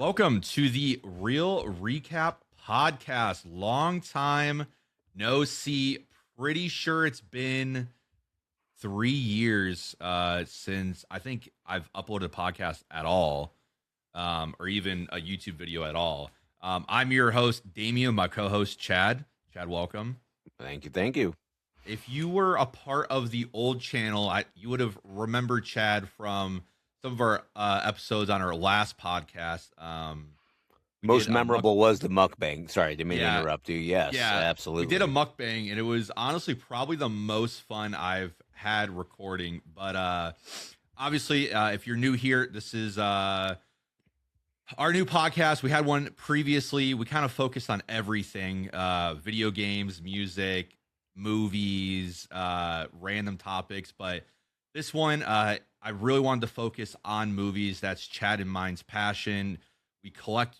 Welcome to the Real Recap Podcast. Long time no see. Pretty sure it's been 3 years since I think I've uploaded a podcast at all, or even a YouTube video at all. I'm your host, Damien, my co-host, Chad. Chad, welcome. Thank you. Thank you. If you were a part of the old channel, you would have remembered Chad from some of our episodes on our last podcast. Most memorable was the mukbang. Sorry, didn't mean to interrupt you. Yes, yeah, absolutely. We did a mukbang, and it was honestly probably the most fun I've had recording. But obviously, if you're new here, this is our new podcast. We had one previously. We kind of focused on everything: video games, music, movies, random topics. But this one, I really wanted to focus on movies. That's Chad and mine's passion. We collect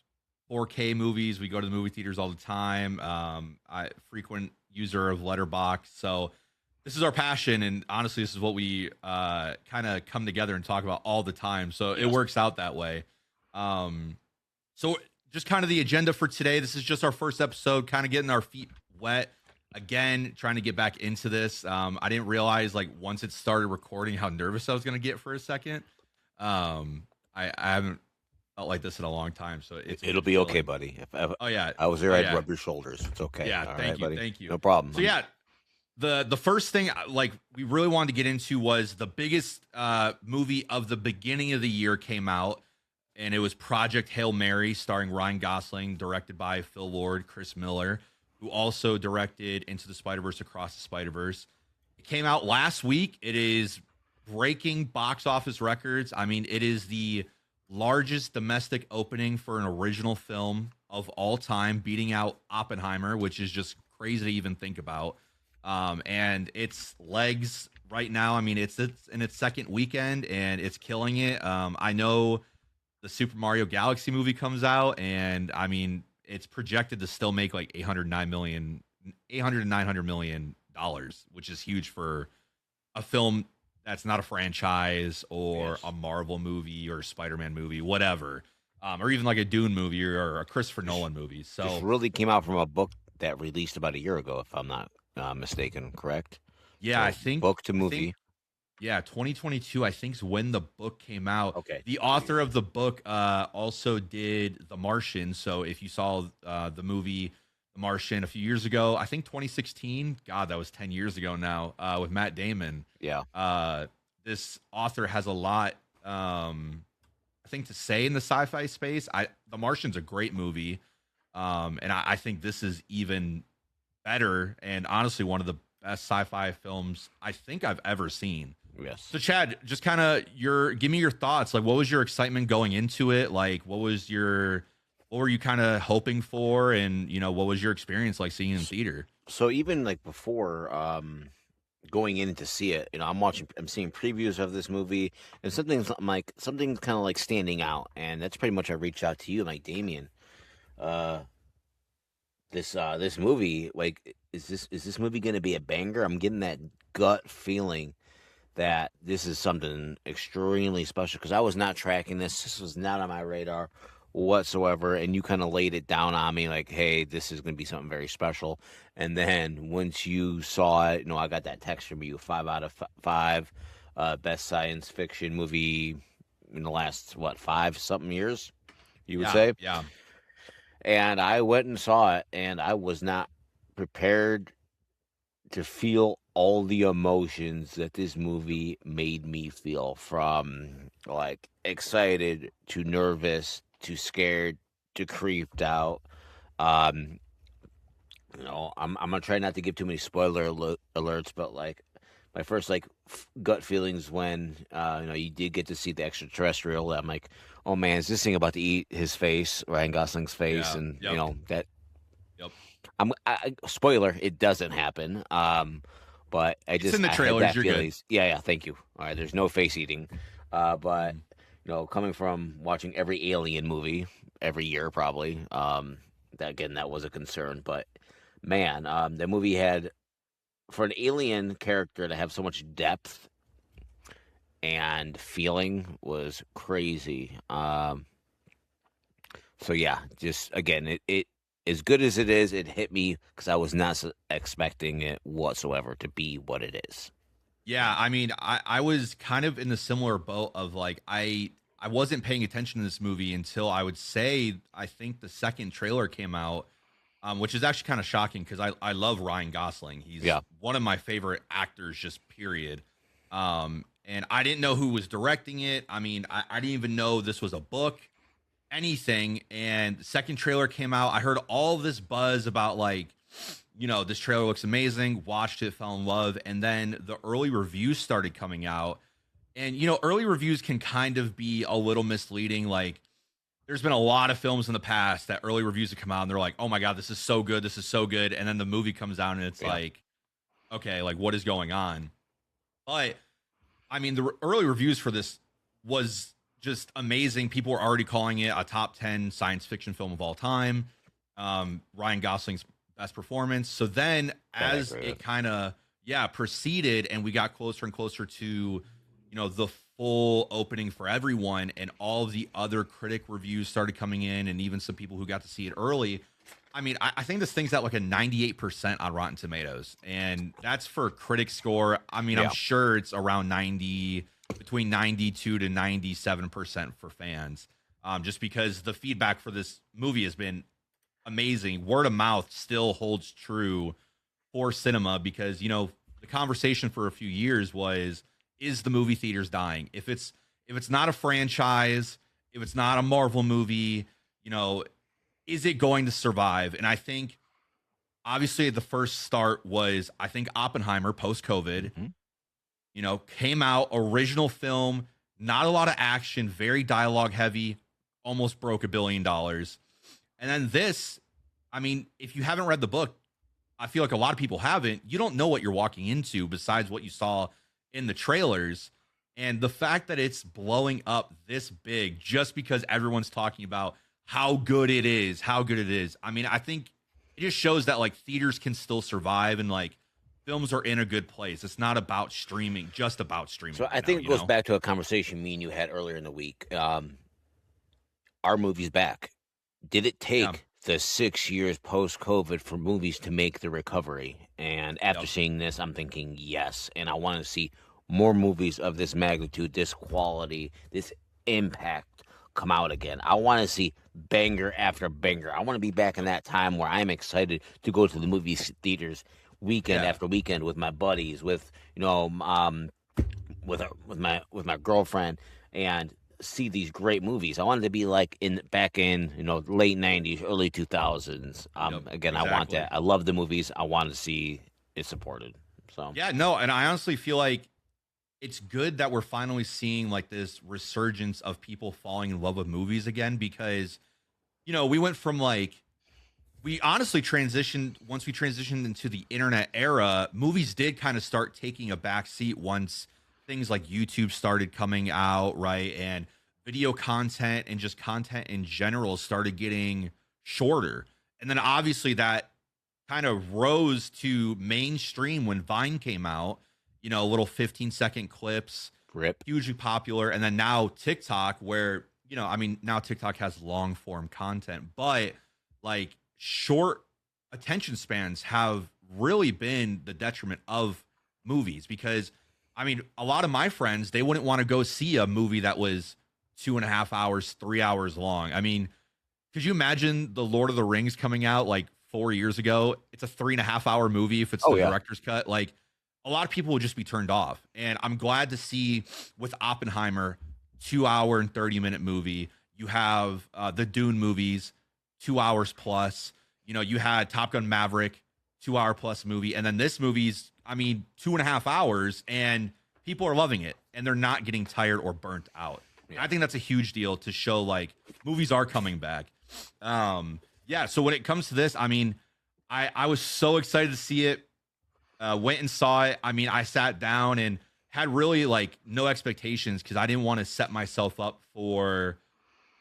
4K movies. We go to the movie theaters all the time. I frequent user of Letterboxd, so this is our passion. And honestly, this is what we kind of come together and talk about all the time. So it works out that way. So just kind of the agenda for today. This is just our first episode, kind of getting our feet wet. Again, trying to get back into this. I didn't realize once it started recording how nervous I was going to get for a second. I haven't felt like this in a long time, so it'll be okay, buddy. I was there, I'd rub your shoulders. It's okay. Yeah, thank you, buddy. Thank you. No problem. So yeah, the first thing we really wanted to get into was the biggest movie of the beginning of the year came out, and it was Project Hail Mary, starring Ryan Gosling, directed by Phil Lord, Chris Miller, who also directed Into the Spider-Verse, Across the Spider-Verse. It came out last week. It is breaking box office records. I mean, it is the largest domestic opening for an original film of all time, beating out Oppenheimer, which is just crazy to even think about. And its legs right now, I mean, it's in its second weekend and it's killing it. I know the Super Mario Galaxy movie comes out, and I mean, it's projected to still make like $800 to $900 million, which is huge for a film that's not a franchise or a Marvel movie or a Spider-Man movie, whatever, or even like a Dune movie or a Christopher Nolan movie. So this really came out from a book that released about a year ago, if I'm not mistaken, correct? Yeah, so I think book to movie. 2022, I think, is when the book came out. Okay. The author of the book also did The Martian. So if you saw the movie The Martian a few years ago, I think 2016, God, that was 10 years ago now, with Matt Damon. Yeah. This author has a lot, I think, to say in the sci-fi space. The Martian's a great movie, and I think this is even better, and honestly, one of the best sci-fi films I think I've ever seen. Yes. So Chad, just kind of give me your thoughts. Like, what was your excitement going into it? Like, what were you kind of hoping for? And, what was your experience like seeing it in theater? So even like before going in to see it, I'm seeing previews of this movie, and something's kind of like standing out. And that's pretty much I reached out to you, like, Damien. This movie, like, is this movie going to be a banger? I'm getting that gut feeling that this is something extremely special, because I was not tracking this. This was not on my radar whatsoever, and you kind of laid it down on me like, hey, this is going to be something very special. And then once you saw it, I got that text from you, 5 out of 5, best science fiction movie in the last, 5-something years, you would say? Yeah. And I went and saw it, and I was not prepared to feel all the emotions that this movie made me feel, from like excited to nervous to scared to creeped out. I'm gonna try not to give too many spoiler alerts, but like my first gut feelings when you did get to see the extraterrestrial. I'm like, oh man, is this thing about to eat his face, Ryan Gosling's face? And that. Yep. Spoiler, it doesn't happen. But It's in the trailers. You're good. Yeah. Thank you. All right. There's no face eating. But coming from watching every Alien movie every year, probably, that was a concern. But man, the movie had, for an alien character to have so much depth and feeling, was crazy. So yeah, just again, it as good as it is, it hit me because I was not expecting it whatsoever to be what it is. Yeah, I mean, I was kind of in the similar boat of like I wasn't paying attention to this movie until I would say I think the second trailer came out, which is actually kind of shocking because I love Ryan Gosling. He's Yeah, one of my favorite actors, just period. And I didn't know who was directing it. I mean, I didn't even know this was a book, anything. And the second trailer came out. I heard all this buzz about like, this trailer looks amazing. Watched it, fell in love, and then the early reviews started coming out. And early reviews can kind of be a little misleading. Like, there's been a lot of films in the past that early reviews have come out and they're like, "Oh my god, this is so good, this is so good," and then the movie comes out and it's yeah, like, "Okay, like what is going on?" But I mean, the early reviews for this was just amazing. People were already calling it a top 10 science fiction film of all time. Ryan Gosling's best performance. So then, that I as agree it with. kind of proceeded, and we got closer and closer to the full opening for everyone, and all of the other critic reviews started coming in, and even some people who got to see it early. I mean, I think this thing's at like a 98% on Rotten Tomatoes, and that's for critic score. I mean, I'm Yeah, sure it's around 90, between 92 to 97% for fans. Just because the feedback for this movie has been amazing. Word of mouth still holds true for cinema because, the conversation for a few years was, is the movie theaters dying? If it's not a franchise, if it's not a Marvel movie, you know, is it going to survive? And I think obviously the first start was, I think, Oppenheimer post COVID, hmm came out, original film, not a lot of action, very dialogue heavy, almost broke $1 billion. And then this, I mean, if you haven't read the book, I feel like a lot of people haven't. You don't know what you're walking into besides what you saw in the trailers. And the fact that it's blowing up this big just because everyone's talking about how good it is, how good it is. I mean, I think it just shows that like theaters can still survive and like films are in a good place. It's not about streaming, just about streaming So right I now, think it goes back to a conversation me and you had earlier in the week. Our movie's back. Did it Yeah. take the 6 years post COVID for movies to make the recovery? And after Yep. seeing this, I'm thinking yes. And I want to see more movies of this magnitude, this quality, this impact come out again. I want to see banger after banger. I want to be back in that time where I'm excited to go to the movie theaters weekend Yeah. after weekend with my buddies, with with my girlfriend, and see these great movies. I wanted to be like in back in late '90s, early 2000s. Yep. Again, I want Exactly. that. I love the movies. I want to see it supported. So Yeah, no, and I honestly feel like it's good that we're finally seeing like this resurgence of people falling in love with movies again because we went from like we honestly transitioned once we transitioned into the internet era, movies did kind of start taking a back seat once things like YouTube started coming out, right? And video content and just content in general started getting shorter. And then obviously that kind of rose to mainstream when Vine came out, little 15-second clips, rip. hugely popular. And then now TikTok, where, I mean, now TikTok has long form content, but like short attention spans have really been the detriment of movies because, I mean, a lot of my friends, they wouldn't want to go see a movie that was 2.5 hours, 3 hours long. I mean, could you imagine the Lord of the Rings coming out like 4 years ago? It's a 3.5 hour movie if it's Oh the yeah, director's cut. Like a lot of people would just be turned off. And I'm glad to see with Oppenheimer, 2 hour and 30-minute movie. You have the Dune movies, 2 hours plus. You had Top Gun Maverick, 2 hour plus movie. And then this movie's, I mean, 2.5 hours, and people are loving it and they're not getting tired or burnt out. yeah. I think that's a huge deal to show like movies are coming back. Yeah, so when it comes to this, I mean, I was so excited to see it. Went and saw it. I mean, I sat down and had really like no expectations because I didn't want to set myself up for,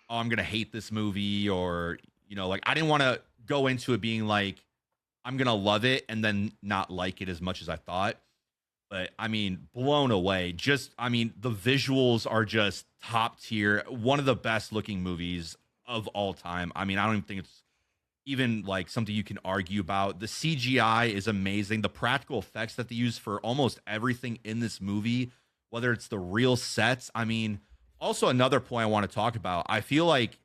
oh, I'm gonna hate this movie, or like I didn't want to go into it being like I'm gonna love it and then not like it as much as I thought. But I mean, blown away. Just, I mean, the visuals are just top tier. One of the best looking movies of all time. I mean, I don't even think it's even like something you can argue about. The CGI is amazing. The practical effects that they use for almost everything in this movie, whether it's the real sets. I mean, also another point I want to talk about. I feel like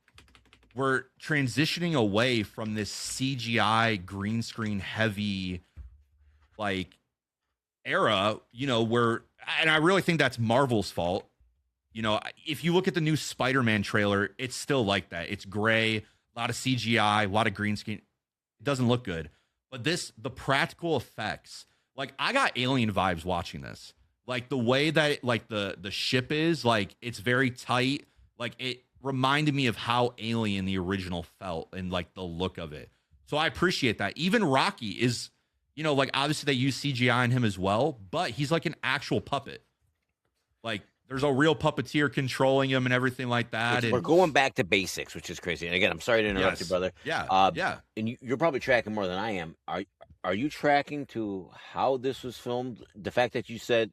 we're transitioning away from this CGI green screen heavy like era, where, and I really think that's Marvel's fault. If you look at the new Spider-Man trailer, it's still like that. It's gray, a lot of CGI, a lot of green screen. It doesn't look good. But the practical effects, like I got alien vibes watching this. Like the way that like the ship is, like it's very tight. Like it reminded me of how Alien the original felt and like the look of it. So I appreciate that. Even Rocky is, like obviously they use CGI in him as well, but he's like an actual puppet. Like there's a real puppeteer controlling him and everything like that. We're going back to basics, which is crazy. And again, I'm sorry to interrupt you, brother. Yeah. And you're probably tracking more than I am. Are you tracking to how this was filmed? The fact that you said,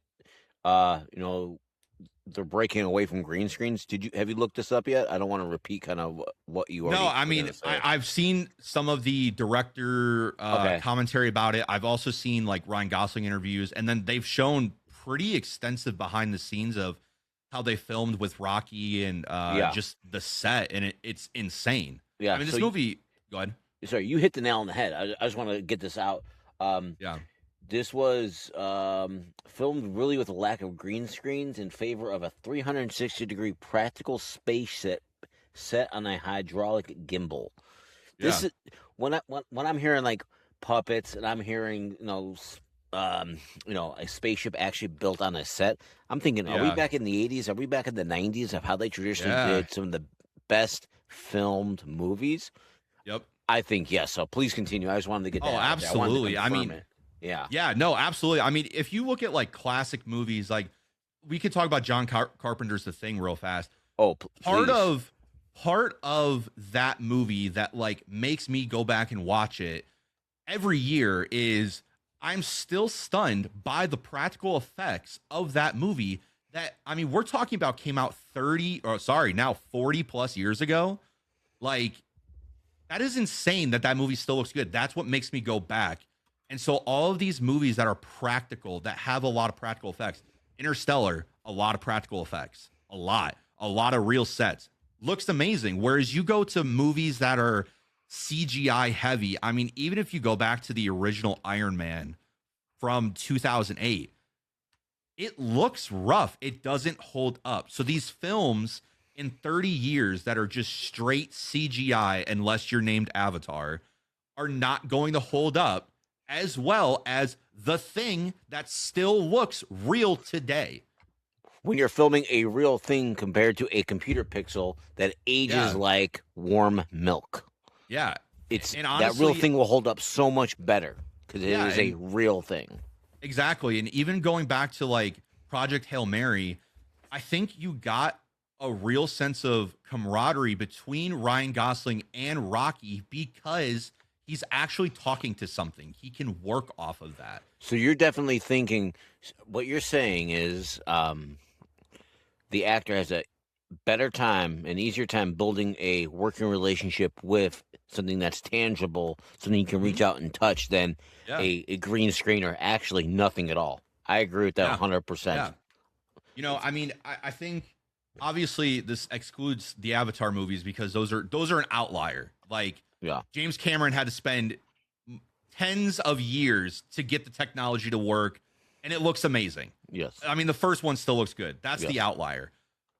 they're breaking away from green screens. Have you looked this up yet? I don't want to repeat kind of what you already. No, I mean, I've seen some of the director commentary about it. I've also seen like Ryan Gosling interviews, and then they've shown pretty extensive behind the scenes of how they filmed with Rocky and just the set, and it's insane. Yeah, I mean, this movie. Go ahead. Sorry, you hit the nail on the head. I just want to get this out. Yeah. This was filmed really with a lack of green screens in favor of a 360-degree practical space set on a hydraulic gimbal. This is when I'm hearing like puppets and I'm hearing a spaceship actually built on a set. I'm thinking, are we back in the 80s? Are we back in the 90s of how they traditionally did some of the best filmed movies? Yep. I think yes. So please continue. I just wanted to get that. Oh, absolutely. I mean. Yeah, no, absolutely. I mean, if you look at like classic movies, like we could talk about John Carpenter's The Thing real fast. Oh, part of that movie that like makes me go back and watch it every year is I'm still stunned by the practical effects of that movie. That I mean, we're talking about came out 40 plus years ago. Like that is insane that movie still looks good. That's what makes me go back. And so all of these movies that are practical, that have a lot of practical effects, Interstellar, a lot of practical effects, a lot of real sets, looks amazing. Whereas you go to movies that are CGI heavy. I mean, even if you go back to the original Iron Man from 2008, it looks rough. It doesn't hold up. So these films in 30 years that are just straight CGI, unless you're named Avatar, are not going to hold up as well as The Thing that still looks real today. When you're filming a real thing compared to a computer pixel that ages like warm milk. Yeah. And honestly, that real thing will hold up so much better because it is a real thing. Exactly. And even going back to like Project Hail Mary, I think you got a real sense of camaraderie between Ryan Gosling and Rocky because he's actually talking to something. He can work off of that. So you're definitely thinking, what you're saying is the actor has a better time, an easier time building a working relationship with something that's tangible, something you can reach out and touch than a green screen or actually nothing at all. I agree with that 100%. Yeah. I mean, I think obviously this excludes the Avatar movies because those are an outlier. Like, James Cameron had to spend tens of years to get the technology to work, and it looks amazing. Yes. I mean, the first one still looks good. That's the outlier.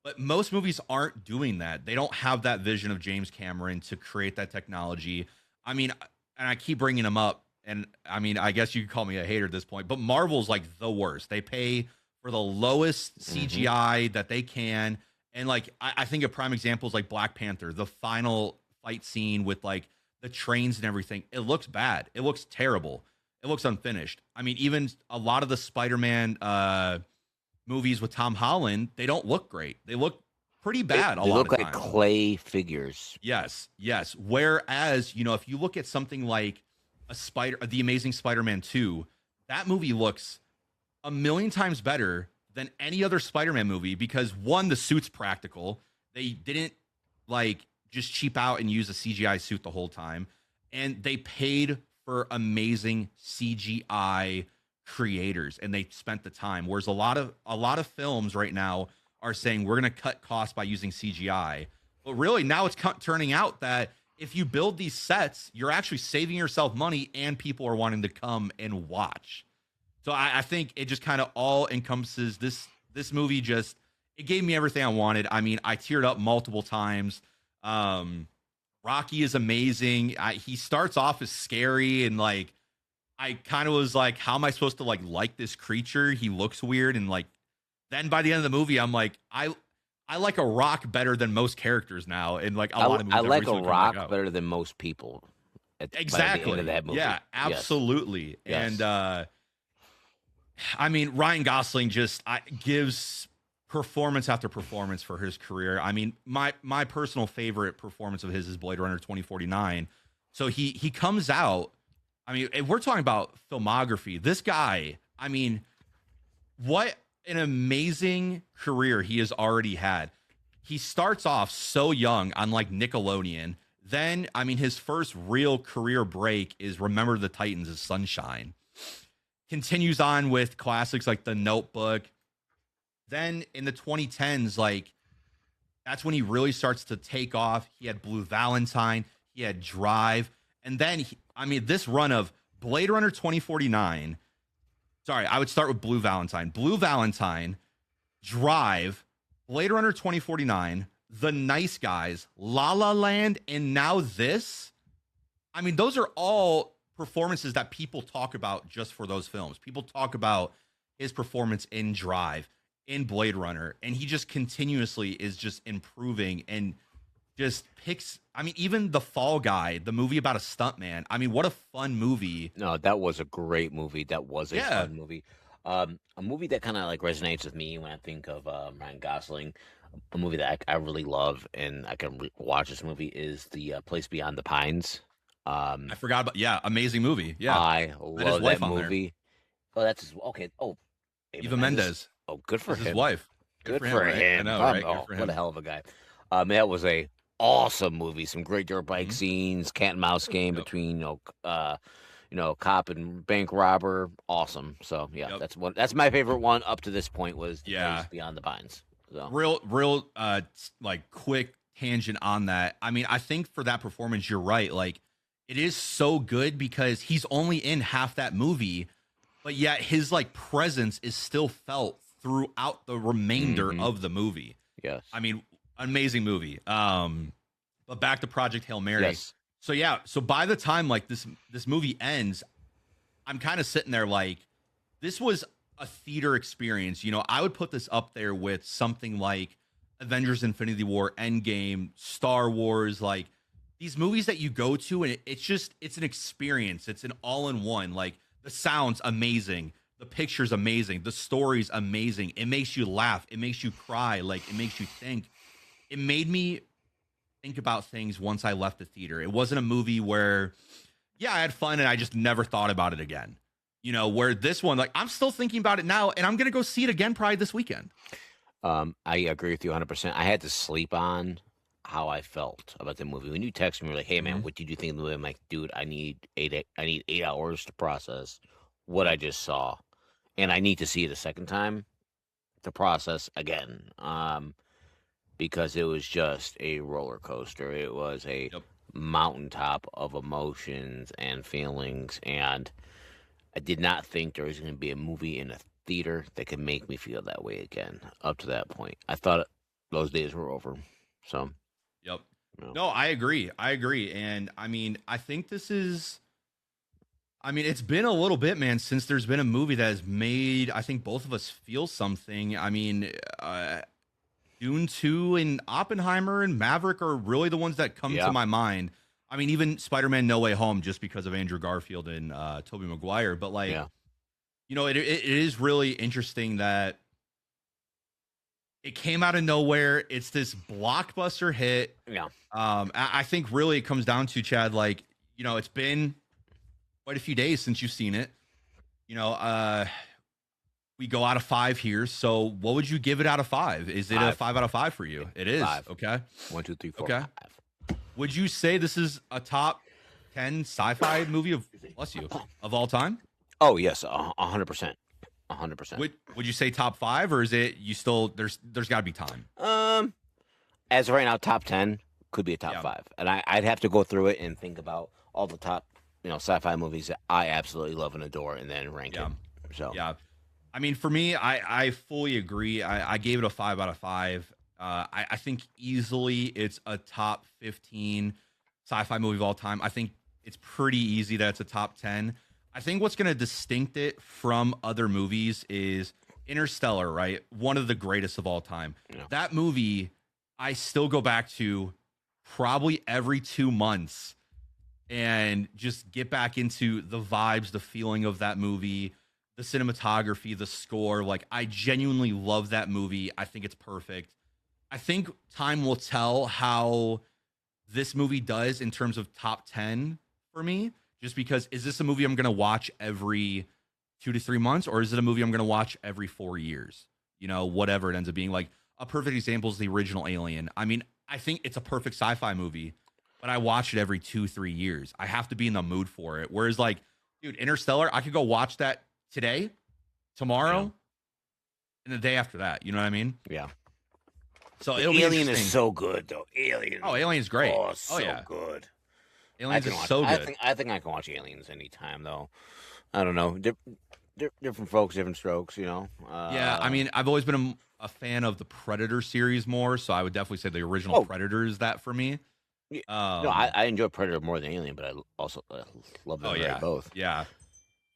But most movies aren't doing that. They don't have that vision of James Cameron to create that technology. I mean, and I keep bringing him up, and I mean, I guess you could call me a hater at this point, but Marvel's like the worst. They pay for the lowest CGI that they can. And like, I think a prime example is like Black Panther, the final fight scene with like the trains and everything. It looks bad. It looks terrible. It looks unfinished. I mean, even a lot of the Spider-Man movies with Tom Holland, they don't look great. They look pretty bad. They look like clay figures. Yes. Whereas, if you look at something like The Amazing Spider-Man 2, that movie looks a million times better than any other Spider-Man movie because one, the suit's practical. They didn't like just cheap out and use a CGI suit the whole time. And they paid for amazing CGI creators and they spent the time. Whereas a lot of films right now are saying we're going to cut costs by using CGI. But really now it's turning out that if you build these sets, you're actually saving yourself money and people are wanting to come and watch. So I think it just kind of all encompasses this movie. Just it gave me everything I wanted. I mean, I teared up multiple times. Rocky is amazing. He starts off as scary and like I kind of was like, how am I supposed to like this creature? He looks weird and like then by the end of the movie, I'm like, I like a Rock better than most characters now, and like a lot of movies I that like a recently come back Rock out. better than most people. By the end Exactly. of that movie, Yeah, yes, absolutely. yes. And I mean, Ryan Gosling just gives performance after performance for his career. I mean, my personal favorite performance of his is Blade Runner 2049. So he comes out. I mean, if we're talking about filmography, this guy, I mean, what an amazing career he has already had. He starts off so young on like Nickelodeon. Then, I mean, his first real career break is Remember the Titans of Sunshine. Continues on with classics like The Notebook. Then in the 2010s, like that's when he really starts to take off. He had Blue Valentine, he had Drive, and then I mean, this run of Blade Runner 2049. Sorry, I would start with Blue Valentine. Blue Valentine, Drive, Blade Runner 2049, The Nice Guys, La La Land, and now this. I mean, those are all performances that people talk about just for those films. People talk about his performance in Drive, in Blade Runner, and he just continuously is just improving and just picks. I mean, even The Fall Guy, the movie about a stuntman. I mean, what a fun movie. No, that was a great movie. That was a Yeah. fun movie. A movie that kind of like resonates with me when I think of Ryan Gosling. A movie that I really love and I can watch this movie is The Place Beyond the Pines. I forgot about, yeah, amazing movie. Yeah. I Met his love that wife on there. movie. Oh, that's his, okay. Oh, Eva Mendes. Oh, good for That's his him. wife. Good for him, for right? I him. know, right? Good Oh, for what him. a hell of a guy. That was a awesome movie. Some great dirt bike Mhm. scenes, cat and mouse game Yep. between cop and bank robber. Awesome. So yeah, Yep. that's my favorite one up to this point was The Yeah. Place Beyond the Pines. So Real like quick tangent on that. I mean, I think for that performance, you're right. Like it is so good because he's only in half that movie, but yet his like presence is still felt throughout the remainder Mhm. of the movie. yes. I mean, amazing movie. But back to Project Hail Mary. Yes. So yeah, so by the time like this movie ends, I'm kind of sitting there like this was a theater experience. You know, I would put this up there with something like Avengers Infinity War, Endgame, Star Wars, like these movies that you go to and it's an experience. It's an all-in-one. Like the sound's amazing, the picture's amazing, the story's amazing. It makes you laugh, it makes you cry, like it makes you think. It made me think about things once I left the theater. It wasn't a movie where yeah, I had fun and I just never thought about it again. You know, where this one, like, I'm still thinking about it now and I'm going to go see it again probably this weekend. I agree with you 100%. I had to sleep on how I felt about the movie. When you text me, you're like, "Hey man, Mhm. what did you think of the movie?" I'm like, "Dude, I need 8 hours to process what I just saw, and I need to see it a second time to process again." Because it was just a roller coaster. It was a Yep. mountaintop of emotions and feelings, and I did not think there was going to be a movie in a theater that could make me feel that way again. Up to that point, I thought those days were over. So, Yep. you know. No, I agree. I agree. And I mean, I think this is, I mean, it's been a little bit, man, since there's been a movie that has made, I think, both of us feel something. I mean, Dune 2 and Oppenheimer and Maverick are really the ones that come Yeah. to my mind. I mean, even Spider-Man No Way Home, just because of Andrew Garfield and Tobey Maguire. But like, Yeah. you know, it is really interesting that it came out of nowhere. It's this blockbuster hit. Yeah. I think really it comes down to Chad, like, you know, it's been quite a few days since you've seen it. You know, we go out of 5 here. So what would you give it out of 5? Is it a 5. 5 out of 5 for you? It is. 5. Okay. 1, 2, 3, 4, Okay. 5. Would you say this is a top 10 sci-fi movie of bless you of all time? Oh yes, 100%, 100%. Would you say top 5 or is it you still there's got to be time? Um, as of right now, top 10 could be a top Yeah. 5, and I'd have to go through it and think about all the top, sci-fi movies that I absolutely love and adore, and then rank it. Yeah. So, Yeah. I mean, for me, I fully agree. I gave it a 5 out of 5. I think easily it's a top 15 sci-fi movie of all time. I think it's pretty easy that it's a top 10. I think what's going to distinct it from other movies is Interstellar, right? One of the greatest of all time. yeah. That movie, I still go back to probably every 2 months and just get back into the vibes, the feeling of that movie, the cinematography, the score. Like, I genuinely love that movie. I think it's perfect. I think time will tell how this movie does in terms of top 10 for me, just because is this a movie I'm going to watch every 2 to 3 months, or is it a movie I'm going to watch every 4 years? Whatever it ends up being. Like, a perfect example is the original Alien. I mean, I think it's a perfect sci fi movie, but I watch it every 2, 3 years. I have to be in the mood for it. Whereas, like, dude, Interstellar, I could go watch that today, Yeah. tomorrow, and the day after that. You know what I mean? Yeah. So The it'll be Alien is interesting. so good, though. Alien. Oh, Alien's great. Oh, Oh so yeah, good. I Aliens can is watch. so I good. think. I think I can watch Aliens anytime, though. I don't know. Different folks, different strokes. Yeah, I mean, I've always been a fan of the Predator series more, so I would definitely say the original Oh, Predator is that for me. yeah. No, I, Um, I enjoy Predator more than Alien, but I also love oh them very yeah, both. yeah.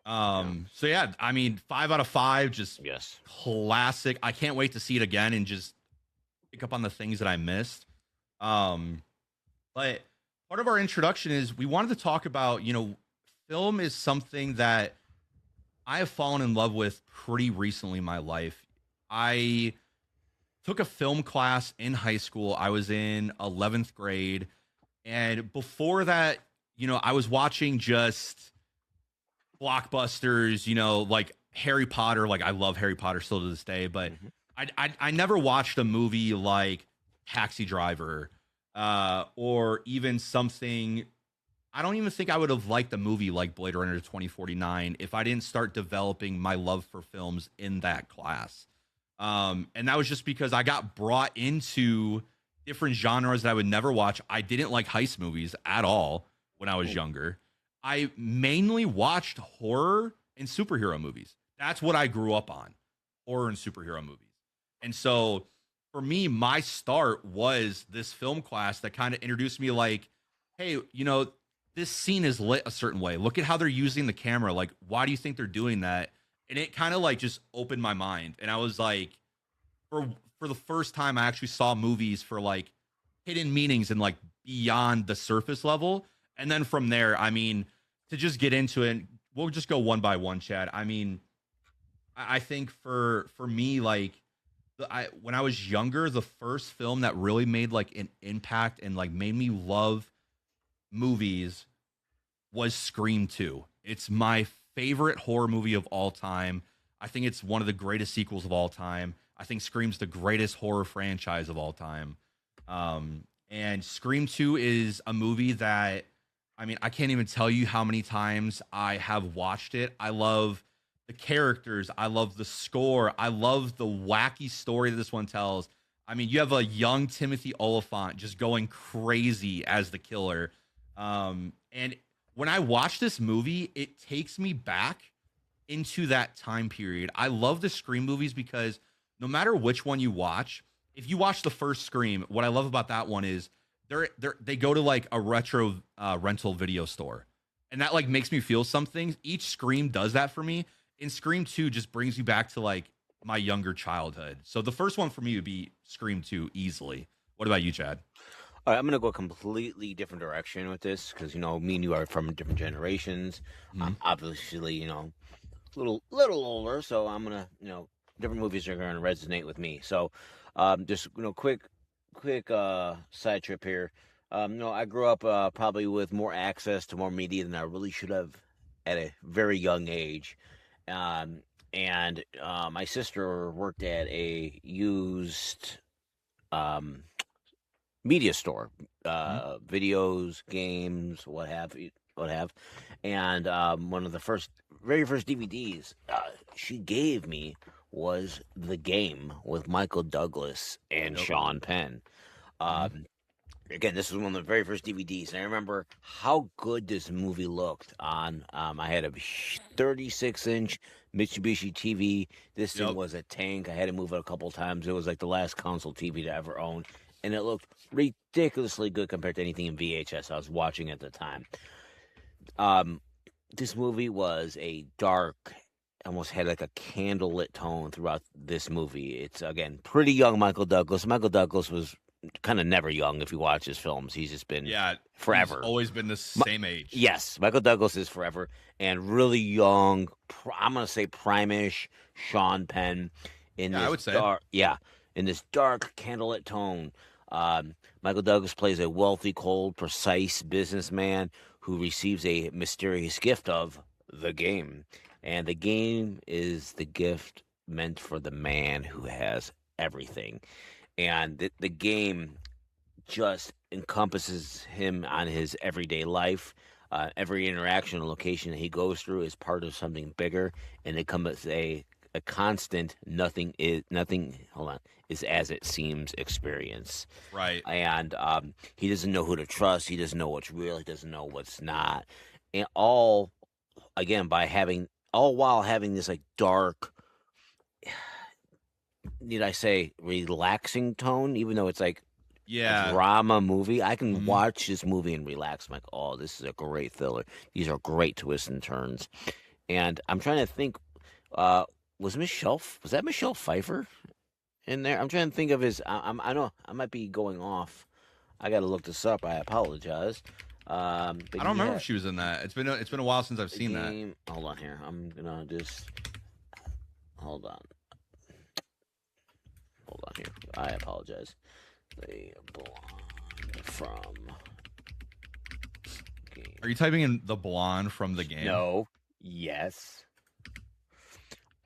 Yeah. So yeah, I mean, 5 out of 5, just Yes. classic. I can't wait to see it again and just pick up on the things that I missed. Um, but part of our introduction is we wanted to talk about, film is something that I have fallen in love with pretty recently in my life. I took a film class in high school. I was in 11th grade. And before that, I was watching just blockbusters, like Harry Potter. Like, I love Harry Potter still to this day, but Hmm. I never watched a movie like Taxi Driver, or even something. I don't even think I would have liked a movie like Blade Runner 2049 if I didn't start developing my love for films in that class. And that was just because I got brought into different genres that I would never watch. I didn't like heist movies at all when I was Oh, younger. I mainly watched horror and superhero movies. That's what I grew up on, horror and superhero movies. And so for me, my start was this film class that kind of introduced me like, hey, this scene is lit a certain way. Look at how they're using the camera. Like, why do you think they're doing that? And it kind of like just opened my mind. And I was like, for the first time, I actually saw movies for like hidden meanings and like beyond the surface level. And then from there, I mean, to just get into it, we'll just go one by one, Chad. I mean, I think for me, like when I was younger, the first film that really made like an impact and like made me love movies was Scream 2. It's my favorite horror movie of all time. I think it's one of the greatest sequels of all time. I think Scream's the greatest horror franchise of all time. And Scream 2 is a movie that, I mean, I can't even tell you how many times I have watched it. I love the characters. I love the score. I love the wacky story that this one tells. I mean, you have a young Timothy Oliphant just going crazy as the killer. And when I watch this movie, it takes me back into that time period. I love the Scream movies because no matter which one you watch, if you watch the first Scream, what I love about that one is they go to like a retro rental video store, and that like makes me feel something. Each Scream does that for me. And Scream 2 just brings you back to like my younger childhood. So the first one for me would be Scream 2 easily. What about you, Chad? all right, I'm gonna go a completely different direction with this because me and you are from different generations. Hmm. I'm obviously little older, so I'm gonna different movies are gonna resonate with me. So, just quick side trip here. I grew up probably with more access to more media than I really should have at a very young age. Um, and my sister worked at a used um media store, Mhm. videos, games, what have. And one of the very first DVDs she gave me was The Game with Michael Douglas and Yep. Sean Penn. Mhm. Um, Again, this was one of the very first DVDs, and I remember how good this movie looked on. I had a 36-inch Mitsubishi TV. This thing Yep. was a tank. I had to move it a couple times. It was like the last console TV to ever own, and it looked ridiculously good compared to anything in VHS I was watching at the time. Um, this movie was a dark, almost had like a candlelit tone throughout this movie. It's again pretty young Michael Douglas. Michael Douglas was kind of never young if you watch his films. He's just been Yeah, he's forever. always been the Mi- same age. yes, Michael Douglas is forever and really young. I'm gonna say primish Sean Penn in Yeah, I this would say. dark, yeah, in this dark candlelit tone. Michael Douglas plays a wealthy, cold, precise businessman who receives a mysterious gift of the game, and the game is the gift meant for the man who has everything, and the game just encompasses him on his everyday life. Every interaction and location that he goes through is part of something bigger, and it comes a constant nothing. Hold on, is as it seems experience, Right. and he doesn't know who to trust. He doesn't know what's real. He doesn't know what's not, and all again by having all while having this like dark, need I say, relaxing tone, even though it's like a Yeah. drama movie. I can Mhm. watch this movie and relax. I'm like, oh, this is a great thriller. These are great twists and turns. And I'm trying to think, uh, was that Michelle Pfeiffer in there? I'm trying to think of his. I know I might be going off. I got to look this up. I apologize. But I don't remember yeah, if she was in that. It's been a while since I've the seen that. game. Hold on here. I'm gonna just hold on. Hold on here. I apologize. The blonde from game. Are you typing in the blonde from the game? No. Yes.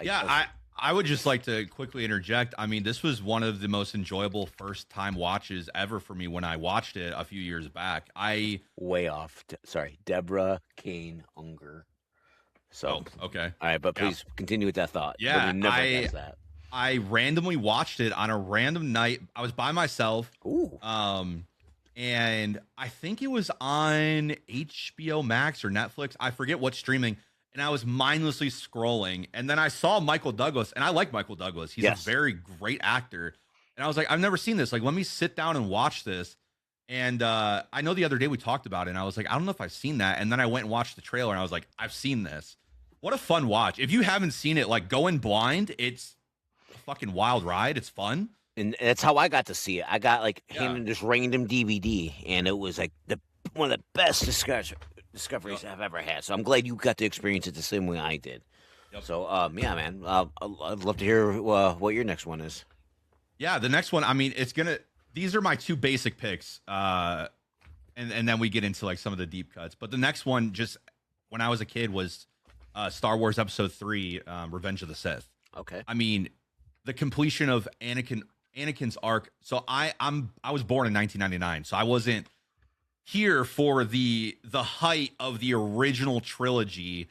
Yeah, Okay. I would just like to quickly interject. I mean, this was one of the most enjoyable first time watches ever for me when I watched it a few years back. Way off. Sorry, Deborah Kane Unger. So, Oh, okay. all right, but Yeah. please continue with that thought. Would Yeah, have never I guessed that. I randomly watched it on a random night. I was by myself. Ooh. Um and I think it was on HBO Max or Netflix. I forget what streaming. And I was mindlessly scrolling. And then I saw Michael Douglas. And I like Michael Douglas. He's a Yes. very great actor. And I was like, I've never seen this. Like, let me sit down and watch this. And I know the other day we talked about it. And I was like, I don't know if I've seen that. And then I went and watched the trailer and I was like, I've seen this. What a fun watch. If you haven't seen it, like going blind, it's a fucking wild ride. It's fun. And that's how I got to see it. I got like Yeah. handed this random DVD, and it was like the one of the best Yep. discoveries I've ever had. So I'm glad you got to experience it the same way I did. Yep. So, yeah, man, I'd love to hear what your next one is. Yeah, the next one, I mean, it's gonna these are my two basic picks. And then we get into like some of the deep cuts. But the next one, just when I was a kid, was Star Wars Episode 3, Revenge of the Sith. Okay. I mean, the completion of Anakin's arc. So I was born in 1999, so I wasn't here for the height of the original trilogy.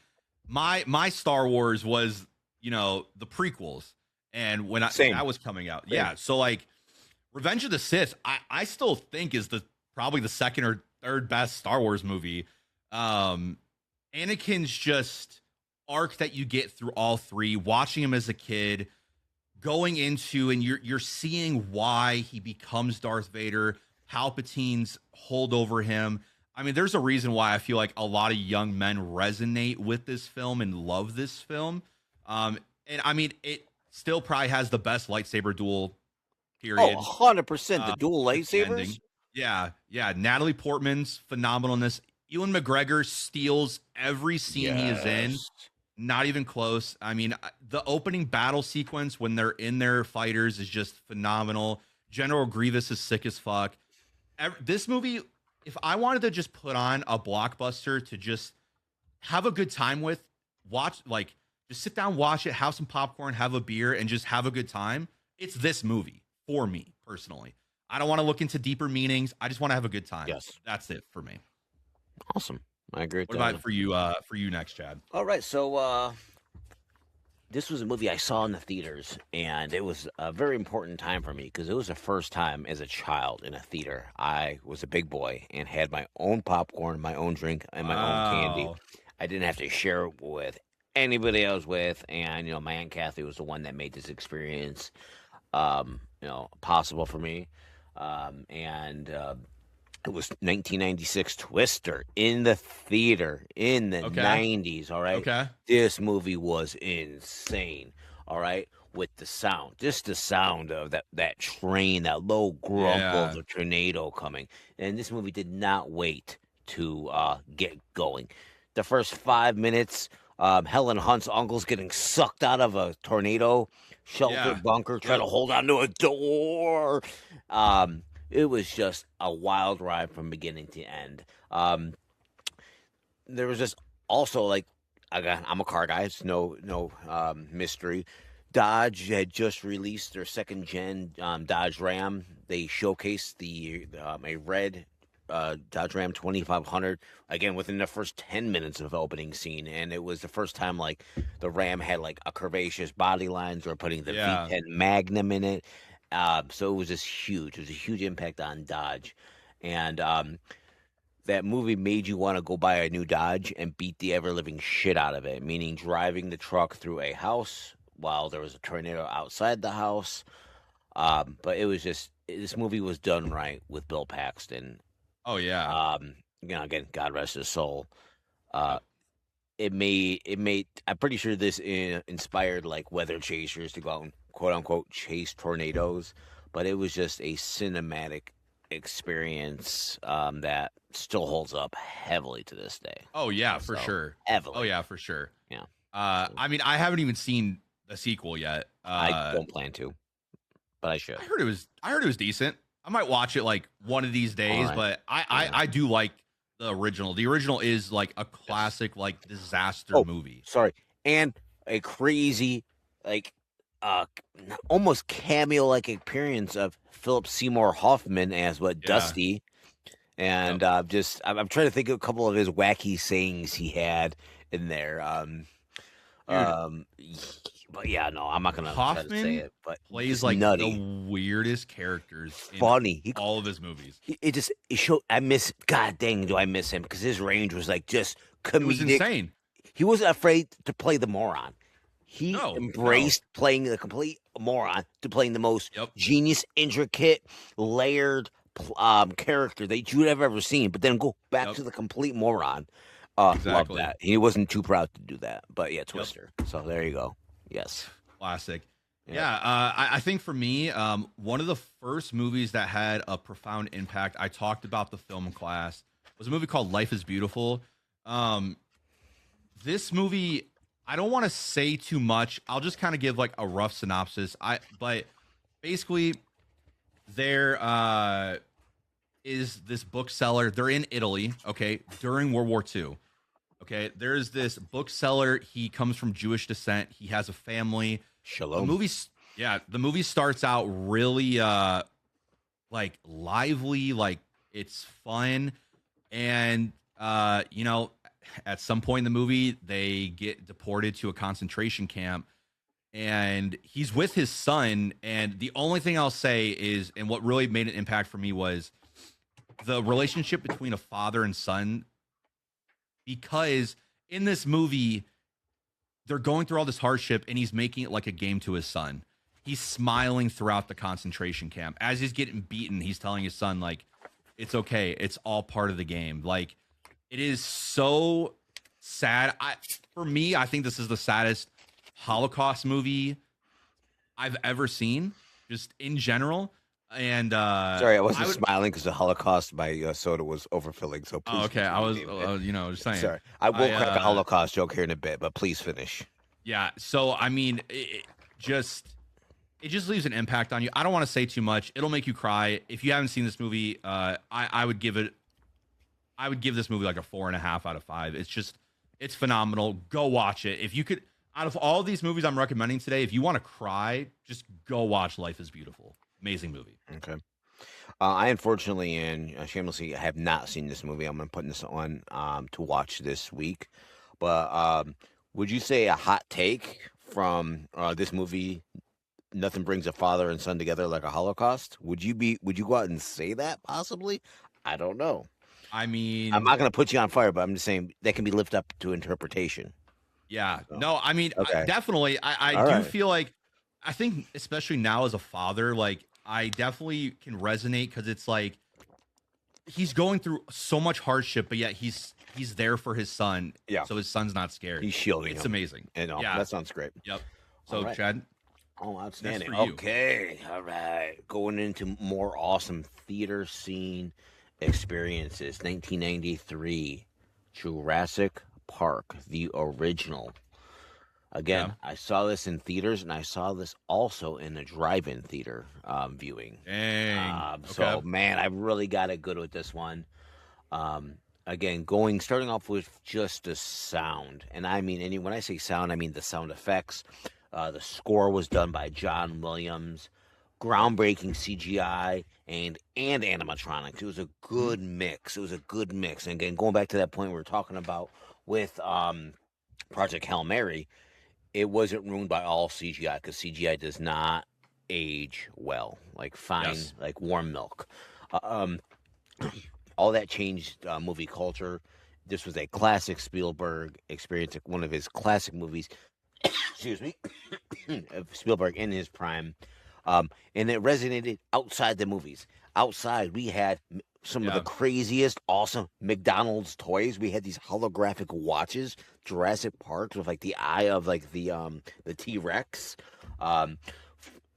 My Star Wars was, the prequels, and when Same. that was coming out. Same. Yeah, so like Revenge of the Sith, I still think is the probably the second or third best Star Wars movie. Um Anakin's just arc that you get through all three, watching him as a kid, going into, and you're seeing why he becomes Darth Vader, Palpatine's hold over him. I mean, there's a reason why I feel like a lot of young men resonate with this film and love this film. And I mean, it still probably has the best lightsaber duel, Oh, period. 100%. The dual With the lightsabers? ending. Yeah, yeah. Natalie Portman's phenomenalness. Ewan McGregor steals every scene he is in. Yes. Not even close. I mean, the opening battle sequence when they're in their fighters is just phenomenal. General Grievous is sick as fuck. This movie, if I wanted to just put on a blockbuster to just have a good time with, watch, like, just sit down, watch it, have some popcorn, have a beer, and just have a good time, it's this movie for me personally. I don't want to look into deeper meanings. I just want to have a good time. Yes. That's it for me. Awesome. I agree with What that. about for you? For you next, Chad? All right, so this was a movie I saw in the theaters, and it was a very important time for me because it was the first time as a child in a theater. I was a big boy and had my own popcorn, my own drink, and my own candy. Wow. I didn't have to share it with anybody I was with, and my Aunt Kathy was the one that made this experience, possible for me. And It was 1996 Twister in the theater in the Okay. 90s, all right? Okay. This movie was insane, all right? With the sound, just the sound of that train, that low grumble of Yeah. the tornado coming. And this movie did not wait to get going. The first 5 minutes, Helen Hunt's uncle's getting sucked out of a tornado shelter Yeah. bunker, trying to Yep. hold onto a door. It was just a wild ride from beginning to end. There was just also like I'm a car guy. It's no mystery. Dodge had just released their second gen Dodge Ram. They showcased a red Dodge Ram 2500 again within the first 10 minutes of opening scene, and it was the first time like the Ram had like a curvaceous body lines. Or putting the Yeah. V10 Magnum in it. So it was just huge. It was a huge impact on Dodge, and that movie made you want to go buy a new Dodge and beat the ever living shit out of it. Meaning driving the truck through a house while there was a tornado outside the house. But it was just this movie was done right with Bill Paxton. Oh yeah. Again, God rest his soul. Uh, Yep. it made. I'm pretty sure this inspired like weather chasers to go out and quote unquote chase tornadoes, but it was just a cinematic experience that still holds up heavily to this day. Oh yeah, for So sure. Oh heavily, yeah, for sure. yeah. So I mean, I haven't even seen the sequel yet. I don't plan to, but I should. I heard it was decent. I might watch it like one of these All days, right. but Yeah. I do like the original. The original is like a Yes. classic like disaster Oh, movie. sorry, and a crazy like uh almost cameo like appearance of Philip Seymour Hoffman as what Yeah. Dusty. And Yep. I'm trying to think of a couple of his wacky sayings he had in there. Dude, Um, but yeah, no, I'm not gonna try to say Hoffman it. But plays just like nutty, the weirdest characters in funny. all of his movies. It showed. I miss. God dang, do I miss him? Because his range was like just It was comedic. insane. He wasn't afraid to play the moron. He No, no. embraced playing the complete moron to playing the most Yep. genius, intricate, layered character that you'd have ever seen. But then go back Yep. to the complete moron. Love Exactly. that. He wasn't too proud to do that. But yeah, Yep. Twister. So there you go. Yes. Classic. Yep. Yeah, I think for me, one of the first movies that had a profound impact, I talked about the film class, was a movie called Life is Beautiful. This movie, I don't want to say too much. I'll just kind of give like a rough synopsis. But basically, there is this bookseller. They're in Italy, okay, during World War II. Okay, there's this bookseller. He comes from Jewish descent. He has a family. Shalom. The movie starts out really like lively, like it's fun, and at some point in the movie they get deported to a concentration camp, and he's with his son. And the only thing I'll say is, and what really made an impact for me, was the relationship between a father and son, because in this movie they're going through all this hardship and he's making it like a game to his son. He's smiling throughout the concentration camp. As he's getting beaten, he's telling his son, like, it's okay. It's all part of the game. Like, it is so sad. For me, I think this is the saddest Holocaust movie I've ever seen, just in general. And Sorry, I wasn't smiling because the Holocaust, my soda was overfilling. So please. okay. I was, just saying. Sorry, I will crack a Holocaust joke here in a bit, but please finish. Yeah. So I mean, it just leaves an impact on you. I don't want to say too much. It'll make you cry. If you haven't seen this movie, I would give this movie like a 4.5 out of 5. It's phenomenal. Go watch it. If you could, out of all these movies I'm recommending today, if you want to cry, just go watch Life is Beautiful. Amazing movie. Okay. I unfortunately and shamelessly have not seen this movie. I'm putting this on to watch this week. But would you say a hot take from this movie? Nothing brings a father and son together like a Holocaust. Would you go out and say that possibly? I don't know. I I'm mean, not going to put you on fire, but I'm just saying that can be lifted up to interpretation. yeah, So, no, I mean, okay. definitely. I All do right. feel like, I think, especially now as a father, like, I definitely can resonate because it's like he's going through so much hardship, but yet he's there for his son, Yeah. so his son's not scared. He's shielding It's him. amazing. You know, Yeah. that sounds great. Yep. All So, right. Chad, Oh, next outstanding. for you. Okay. All right. Going into more awesome theater scene experiences. 1993, Jurassic Park, the original. Okay. Again, I saw this in theaters, and I saw this also in a drive-in theater viewing. Dang. So, Okay. man, I really got it good with this one. Again, starting off with just the sound, and I mean, when I say sound, I mean the sound effects. The score was done by John Williams. Groundbreaking CGI and animatronics. It was a Mhm. good mix. It was a good mix. And again, going back to that point we were talking about with Project Hail Mary, it wasn't ruined by all CGI because CGI does not age well, like fine, Yes. like warm milk. Um, all that changed movie culture. This was a classic Spielberg experience, like one of his classic movies. Excuse me, of Spielberg in his prime, and it resonated outside the movies. Outside, we had some of the Yeah. craziest, awesome McDonald's toys. We had these holographic watches, Jurassic Park with like the eye of like the T Rex, um,